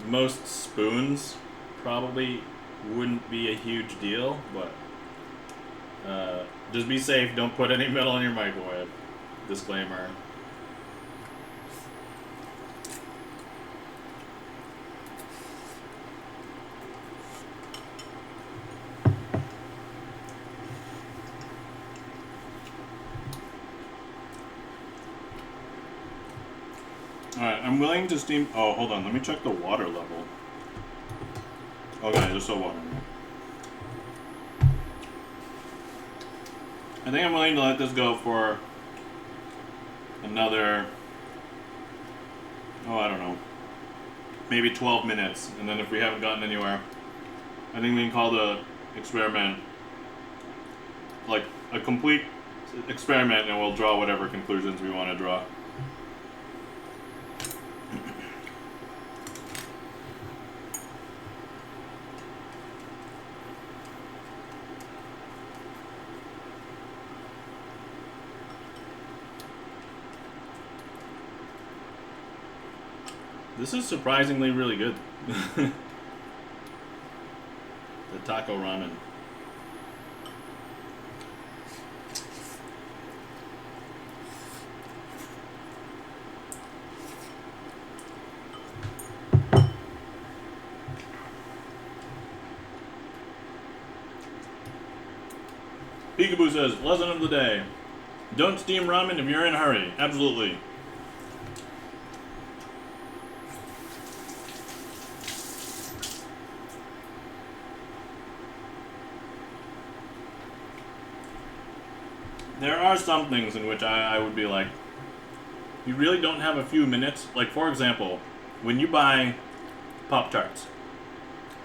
Most spoons probably wouldn't be a huge deal, but just be safe. Don't put any metal in your microwave. Disclaimer. Alright, I'm willing to steam... Oh, hold on. Let me check the water level. Okay, there's still water in there. I think I'm willing to let this go for another... Oh, I don't know. Maybe 12 minutes. And then if we haven't gotten anywhere, I think we can call the experiment like a complete experiment, and we'll draw whatever conclusions we want to draw. This is surprisingly really good. The taco ramen. Peekaboo says, lesson of the day. Don't steam ramen if you're in a hurry. Absolutely. There are some things in which I would be like, you really don't have a few minutes. Like, for example, when you buy Pop-Tarts,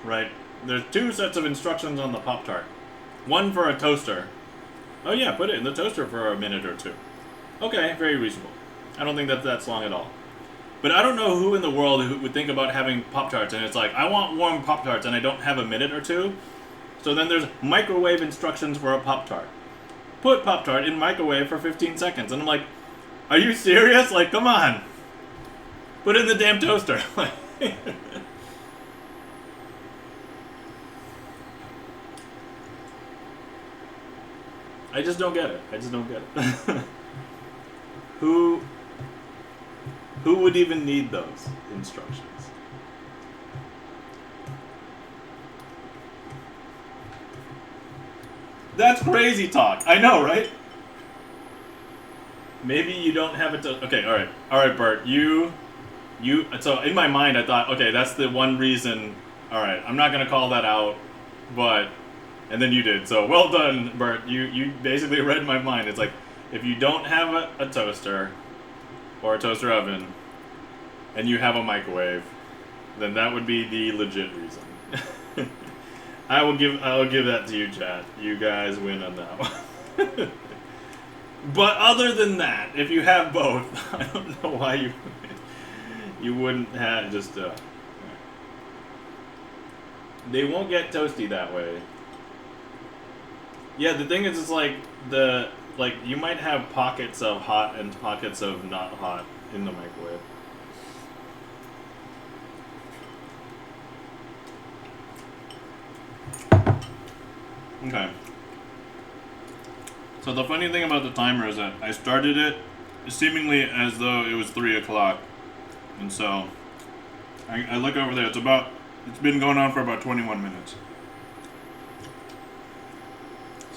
right? There's two sets of instructions on the Pop-Tart. One for a toaster. Oh yeah, put it in the toaster for a minute or two. Okay, very reasonable. I don't think that's long at all. But I don't know who in the world who would think about having Pop-Tarts and it's like, I want warm Pop-Tarts and I don't have a minute or two. So then there's microwave instructions for a Pop-Tart. Put Pop-Tart in microwave for 15 seconds. And I'm like, are you serious? Like, come on. Put it in the damn toaster. I just don't get it. I just don't get it. Who would even need those instructions? That's crazy talk. I know, right? Maybe you don't have it to... Okay, alright. Alright, Bert. You... So, in my mind, I thought, okay, that's the one reason... Alright, I'm not going to call that out, but... And then you did. So, well done, Bert. You basically read my mind. It's like, if you don't have a toaster, or a toaster oven, and you have a microwave, then that would be the legit reason. I will give that to you, chat. You guys win on that one. But other than that, if you have both, I don't know why you wouldn't have just. They won't get toasty that way. Yeah, the thing is, it's like you might have pockets of hot and pockets of not hot in the microwave. Okay. So the funny thing about the timer is that I started it seemingly as though it was 3 o'clock. And so I look over there, it's been going on for about 21 minutes.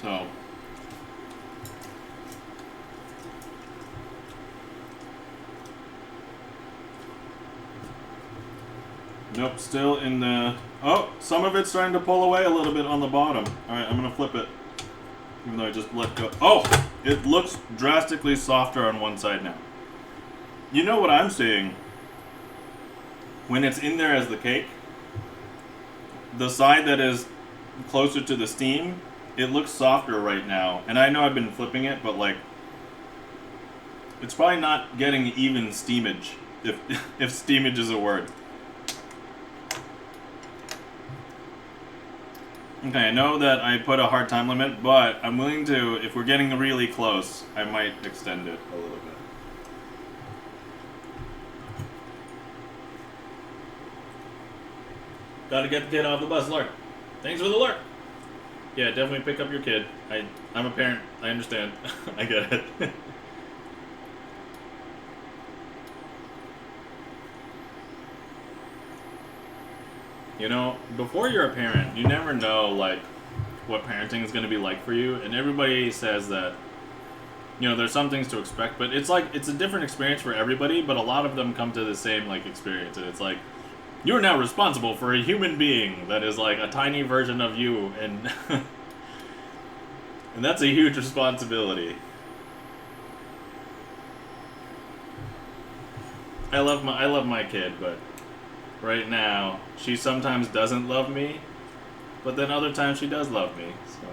So nope, still in the... Oh, some of it's starting to pull away a little bit on the bottom. Alright, I'm going to flip it. Even though I just let go. Oh! It looks drastically softer on one side now. You know what I'm seeing? When it's in there as the cake, the side that is closer to the steam, it looks softer right now. And I know I've been flipping it, but like... It's probably not getting even steamage, if steamage is a word. Okay, I know that I put a hard time limit, but I'm willing to, if we're getting really close, I might extend it a little bit. Gotta get the kid off the bus, Lark. Thanks for the lurk. Yeah, definitely pick up your kid. I'm a parent. I understand. I get it. You know, before you're a parent, you never know, like, what parenting is going to be like for you. And everybody says that, you know, there's some things to expect, but it's like, it's a different experience for everybody, but a lot of them come to the same, like, experience. And it's like, you're now responsible for a human being that is, like, a tiny version of you, and... and that's a huge responsibility. I love my kid, but... right now, she sometimes doesn't love me, but then other times she does love me, so...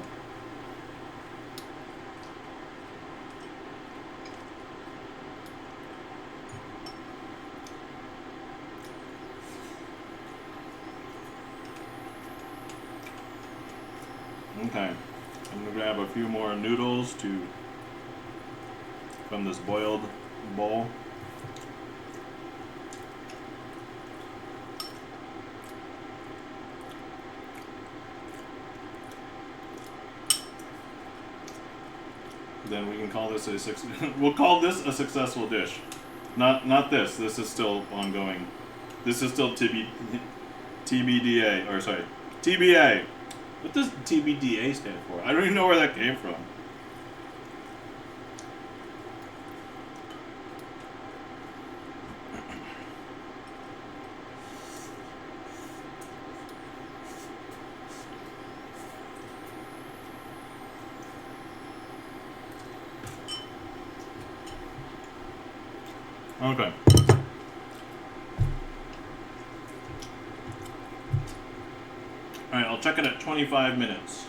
Okay, I'm gonna grab a few more noodles from this boiled bowl. Then we can call this we'll call this a successful dish. Not this. This is still ongoing. This is still TBDA, or sorry, TBA. What does TBDA stand for? I don't even know where that came from. Okay. Alright, I'll check it at 25 minutes.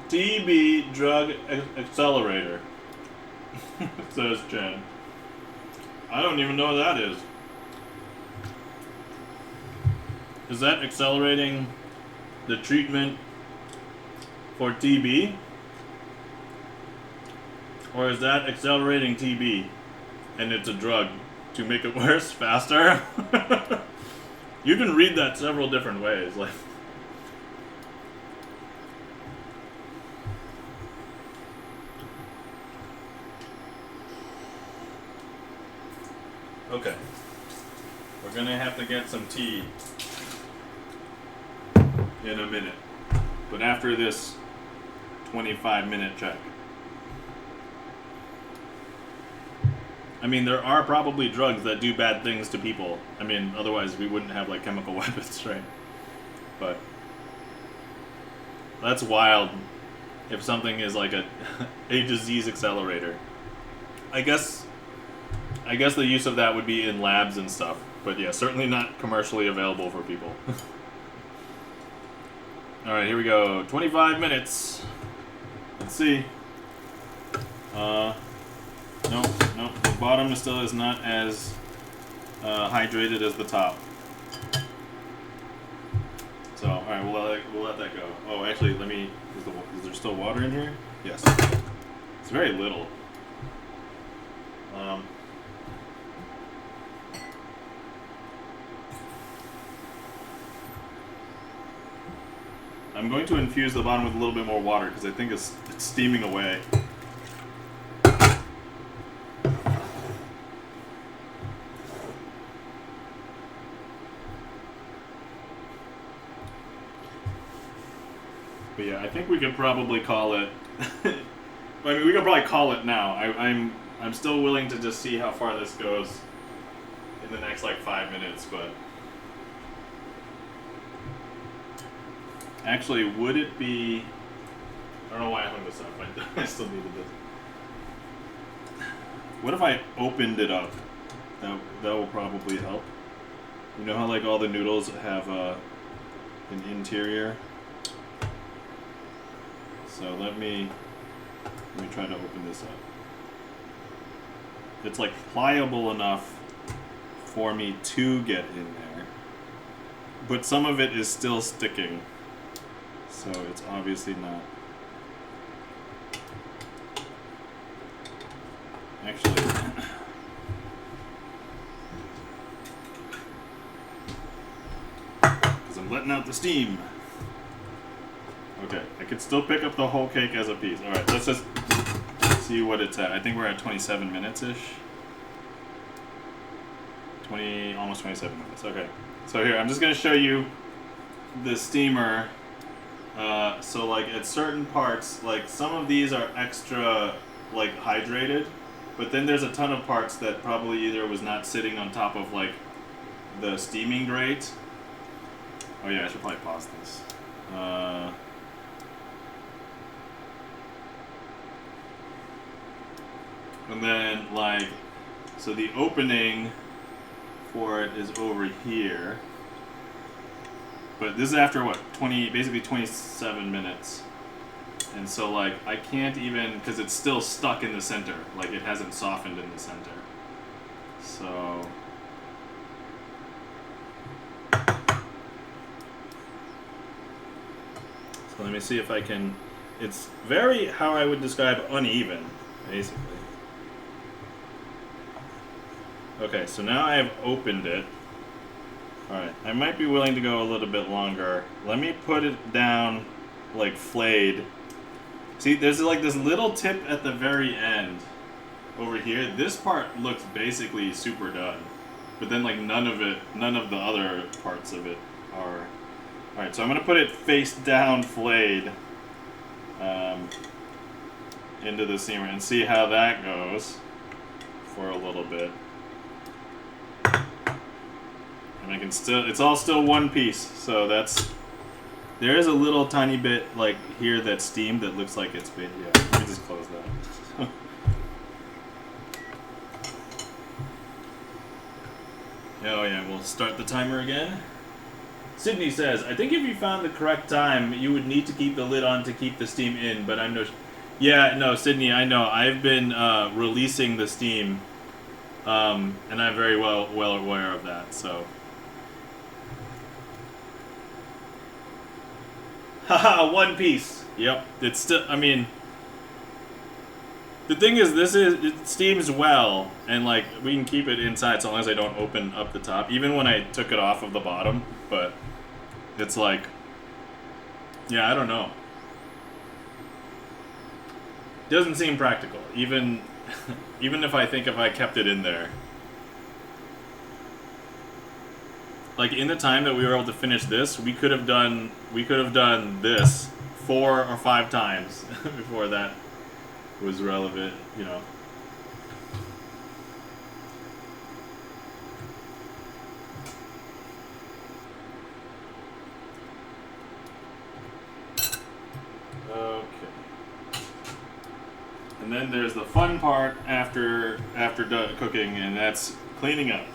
TB drug accelerator, says Jen. I don't even know what that is. Is that accelerating the treatment for TB? Or is that accelerating TB and it's a drug to make it worse, faster? You can read that several different ways. Like, okay, we're gonna have to get some tea in a minute, but after this 25-minute check. I mean, there are probably drugs that do bad things to people. I mean, otherwise we wouldn't have, like, chemical weapons, right? But that's wild if something is like a disease accelerator. I guess the use of that would be in labs and stuff. But yeah, certainly not commercially available for people. Alright, here we go. 25 minutes. Let's see. Nope. The bottom still is not as hydrated as the top. So All right, we'll let that go. Oh, actually, let me. Is there still water in here? Yes. It's very little. I'm going to infuse the bottom with a little bit more water because I think it's steaming away. But yeah, I think we could probably call it. I mean, we could probably call it now. I'm still willing to just see how far this goes in the next like 5 minutes, but actually, would it be? I don't know why I hung this up. I still needed this. What if I opened it up? That will probably help. You know how like all the noodles have an interior. So let me try to open this up. It's like pliable enough for me to get in there, but some of it is still sticking, so it's obviously not. Actually, because I'm letting out the steam. Okay, I could still pick up the whole cake as a piece. Alright, let's just see what it's at. I think we're at 27 minutes-ish. Almost 27 minutes. Okay. So here, I'm just going to show you the steamer. So like at certain parts, like some of these are extra like hydrated, but then there's a ton of parts that probably either was not sitting on top of like the steaming grate. Oh yeah, I should probably pause this. And then, like, so the opening for it is over here. But this is after, what, basically 27 minutes. And so, like, I can't even, because it's still stuck in the center. Like, it hasn't softened in the center. So let me see if I can, it's very, how I would describe uneven, basically. Okay, so now I have opened it. Alright, I might be willing to go a little bit longer. Let me put it down, like, flayed. See, there's like this little tip at the very end over here. This part looks basically super done. But then, like, none of the other parts of it are. Alright, so I'm going to put it face down flayed into the steamer and see how that goes for a little bit. And I can still, it's all still one piece, so that's, there is a little tiny bit like here that's steamed that looks like it's been, yeah, let me just close that. Oh yeah, we'll start the timer again. Sydney says, I think if you found the correct time, you would need to keep the lid on to keep the steam in, but I'm no... Yeah, no, Sydney, I know. I've been releasing the steam, and I'm very well aware of that, so... Haha, one piece! Yep, it's still, I mean... The thing is, it steams well, and like, we can keep it inside so long as I don't open up the top, even when I took it off of the bottom, but it's like, yeah, I don't know. Doesn't seem practical, even if I kept it in there. Like, in the time that we were able to finish this, we could have done this 4 or 5 times before that was relevant, you know. Okay. And then there's the fun part after cooking, and that's cleaning up.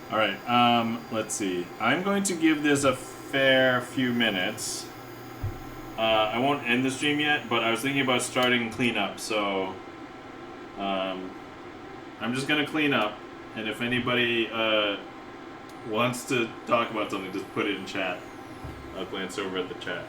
Alright, let's see. I'm going to give this a fair few minutes. I won't end the stream yet, but I was thinking about starting cleanup, so I'm just gonna clean up, and if anybody wants to talk about something, just put it in chat. I'll glance over at the chat.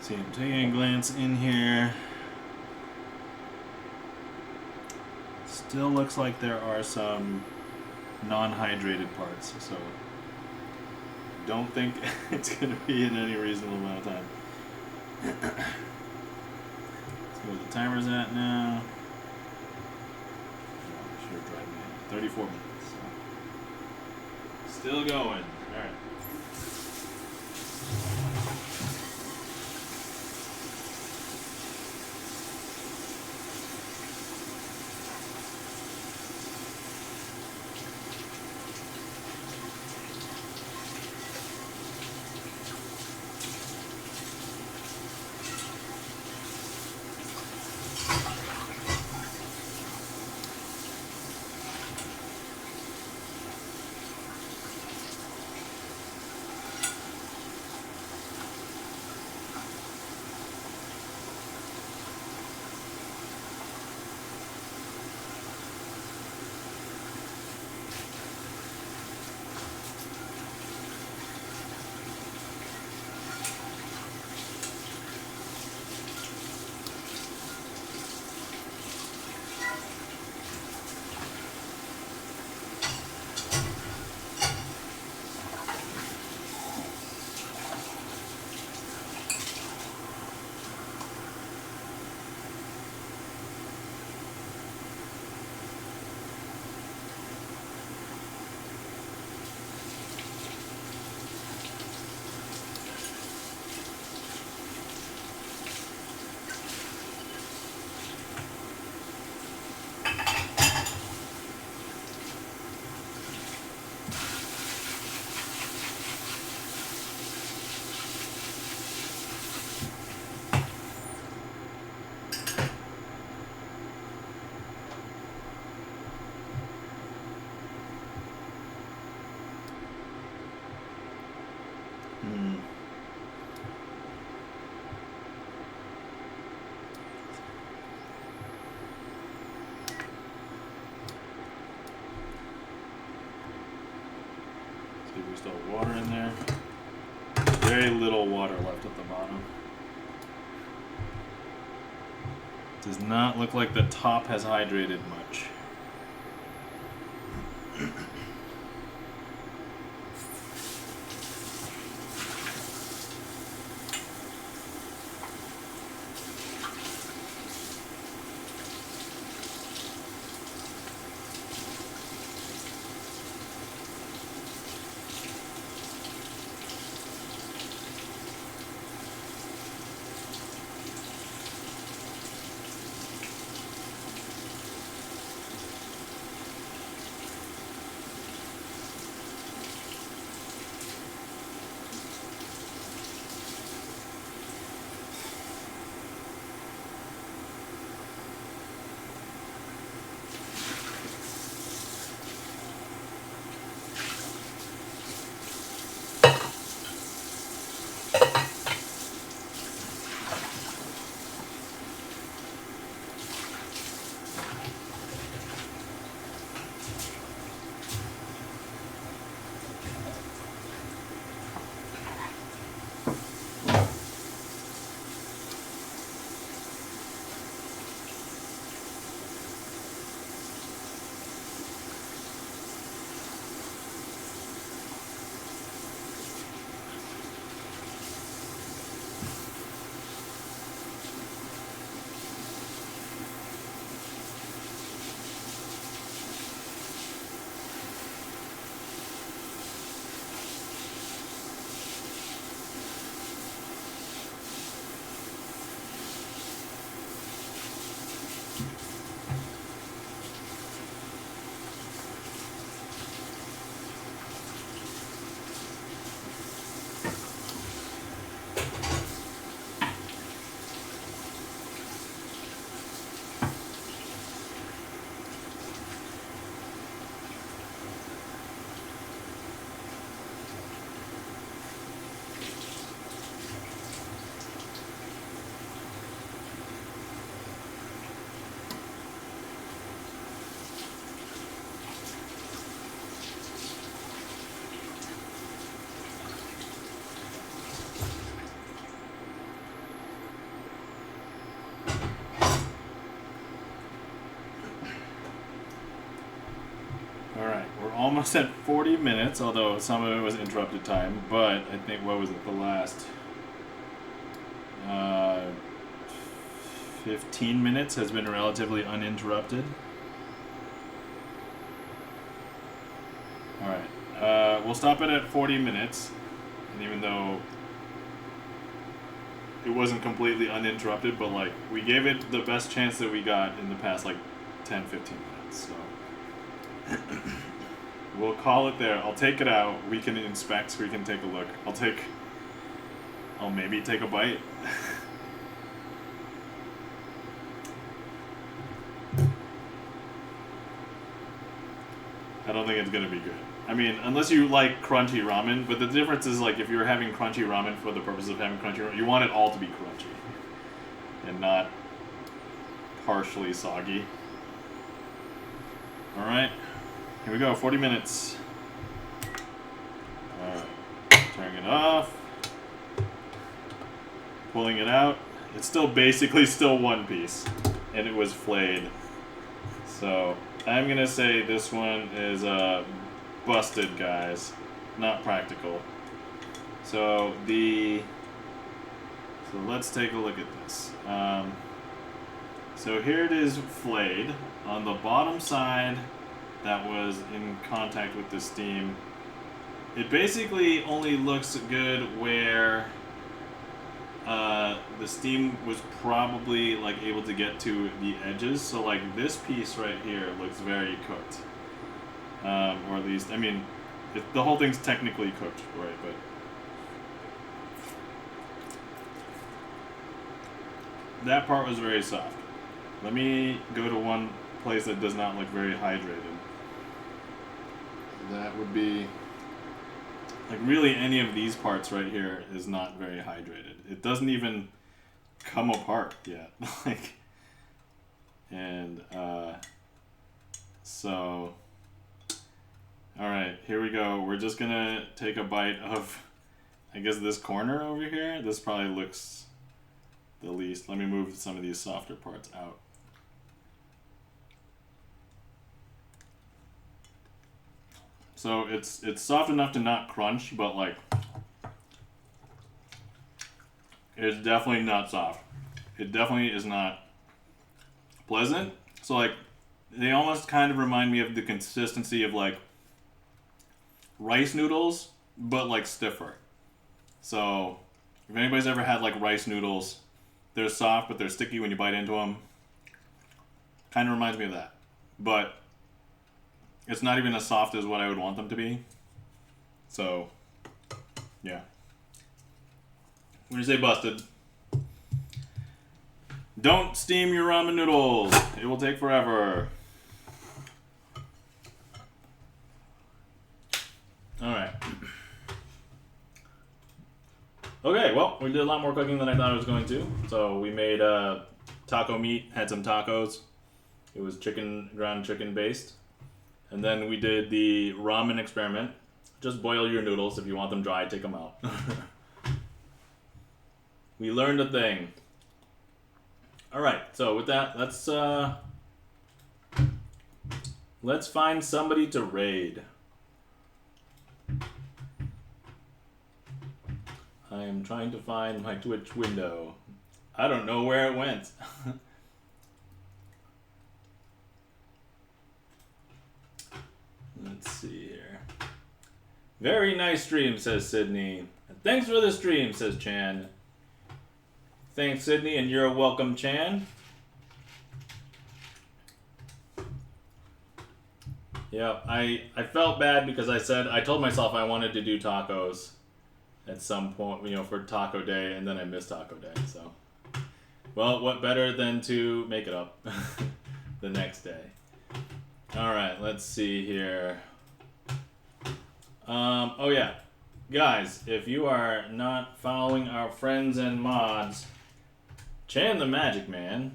See, I'm taking a glance in here. Still looks like there are some non-hydrated parts, so don't think it's going to be in any reasonable amount of time. see what the timer's at now. Sure, drive me 34 minutes. So. Still going. All right. We still have water in there. Very little water left at the bottom. Does not look like the top has hydrated much. Almost at 40 minutes, although some of it was interrupted time, but I think, what was it, the last 15 minutes has been relatively uninterrupted. Alright, we'll stop it at 40 minutes. And even though it wasn't completely uninterrupted, but like we gave it the best chance that we got in the past like 10-15 minutes, so we'll call it there. I'll take it out, we can inspect, we can take a look. I'll maybe take a bite. I don't think it's gonna be good. I mean, unless you like crunchy ramen, but the difference is like if you're having crunchy ramen for the purpose of having crunchy ramen, you want it all to be crunchy and not partially soggy. Alright, here we go, 40 minutes. Alright, turning it off. Pulling it out. It's still basically still one piece, and it was flayed. So I'm gonna say this one is busted, guys, not practical. So let's take a look at this. So here it is flayed on the bottom side that was in contact with the steam. It basically only looks good where the steam was probably like able to get to the edges. So like this piece right here looks very cooked, or at least, I mean, the whole thing's technically cooked, right? But that part was very soft. Let me go to one place that does not look very hydrated. That would be like really any of these parts right here is not very hydrated. It doesn't even come apart yet. Like, and so alright, here we go. We're just gonna take a bite of, I guess, this corner over here. This probably looks the least. Let me move some of these softer parts out. So it's soft enough to not crunch, but like it's definitely not soft. It definitely is not pleasant. So like they almost kind of remind me of the consistency of like rice noodles, but like stiffer. So if anybody's ever had like rice noodles, they're soft but they're sticky when you bite into them. Kind of reminds me of that, but it's not even as soft as what I would want them to be. So, yeah. When you say busted, don't steam your ramen noodles. It will take forever. Alright. Okay, well, we did a lot more cooking than I thought I was going to. So we made taco meat, had some tacos. It was ground chicken based. And then we did the ramen experiment. Just boil your noodles. If you want them dry, take them out. We learned a thing. Alright, so with that, let's find somebody to raid. I am trying to find my Twitch window. I don't know where it went. Let's see here. Very nice stream, says Sydney. Thanks for the stream, says Chan. Thanks, Sydney, and you're welcome, Chan. Yeah, I felt bad because I told myself I wanted to do tacos at some point, for Taco Day, and then I missed Taco Day, so. Well, what better than to make it up the next day. Alright, let's see here. Oh yeah. Guys, if you are not following our friends and mods, Chan the Magic Man,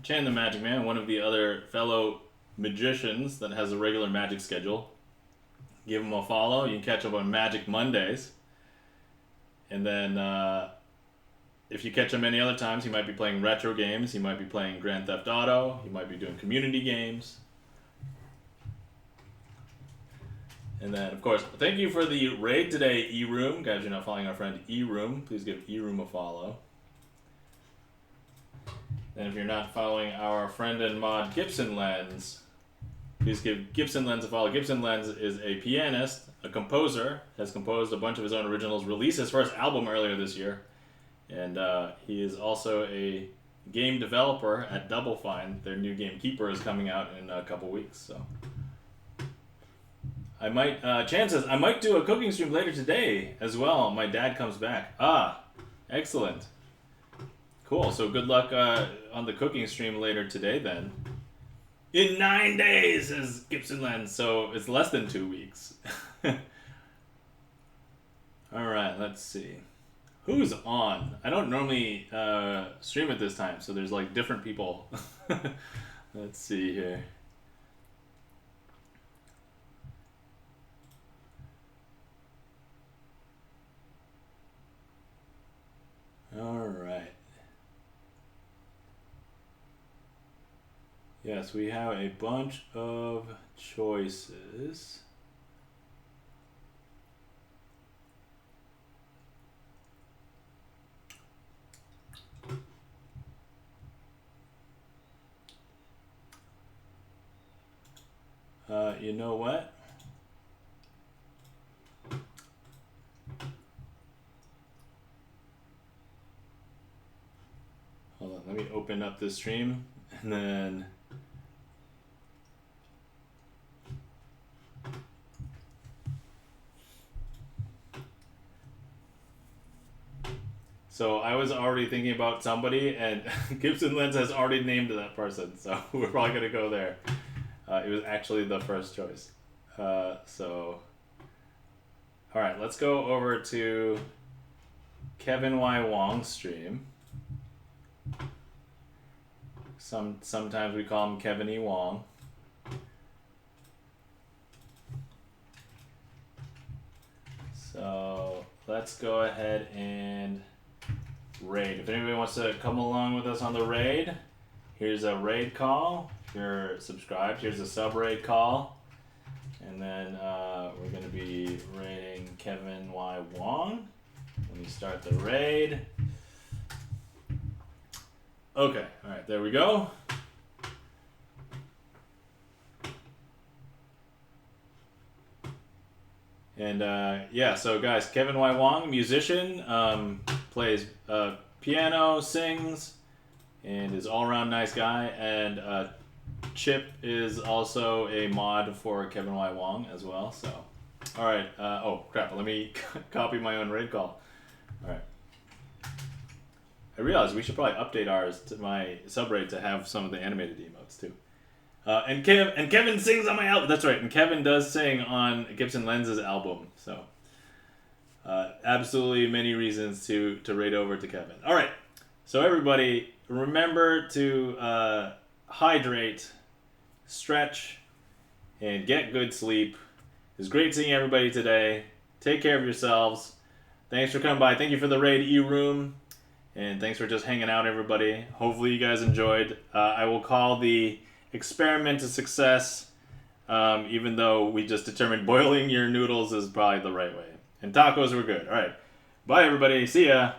one of the other fellow magicians that has a regular magic schedule, give him a follow. You can catch up on Magic Mondays. And then, if you catch him any other times, he might be playing retro games, he might be playing Grand Theft Auto, he might be doing community games. And then, of course, thank you for the raid today, E-Room. Guys, you're not following our friend E-Room. Please give E-Room a follow. And if you're not following our friend and mod Gibson Lens, please give Gibson Lens a follow. Gibson Lens is a pianist, a composer, has composed a bunch of his own originals, released his first album earlier this year, and he is also a game developer at Double Fine. Their new game Keeper is coming out in a couple weeks, so I might chances I might do a cooking stream later today as well. My dad comes back. Excellent, cool. So good luck on the cooking stream later today then. In 9 days is Gibson Lens, so it's less than 2 weeks. All right, let's see. Who's on? I don't normally stream at this time, so there's like different people. Let's see here. All right. Yes, we have a bunch of choices. You know what? Hold on, let me open up this stream and then so I was already thinking about somebody, and Gibson Lens has already named that person, so we're probably gonna go there. It was actually the first choice. So, all right, let's go over to Kevin Y. Wong's stream. Sometimes we call him Kevin E. Wong. So let's go ahead and raid. If anybody wants to come along with us on the raid, here's a raid call. If you're subscribed, here's a sub raid call. And then we're going to be raiding Kevin Y. Wong. Let me start the raid. Okay, alright, there we go. And yeah, so guys, Kevin Y. Wong, musician, plays piano, sings, and is all-around nice guy. And Chip is also a mod for Kevin Y. Wong as well. So, all right. Oh crap! Let me copy my own raid call. All right. I realized we should probably update ours to my subraid to have some of the animated emotes too. And Kevin sings on my album. That's right. And Kevin does sing on Gibson Lens's album. So, absolutely many reasons to raid over to Kevin. All right. So everybody, remember to hydrate, stretch, and get good sleep. It was great seeing everybody today. Take care of yourselves. Thanks for coming by. Thank you for the raid E-Room. And thanks for just hanging out, everybody. Hopefully you guys enjoyed. I will call the experiment a success, even though we just determined boiling your noodles is probably the right way. And tacos were good. All right. Bye, everybody. See ya.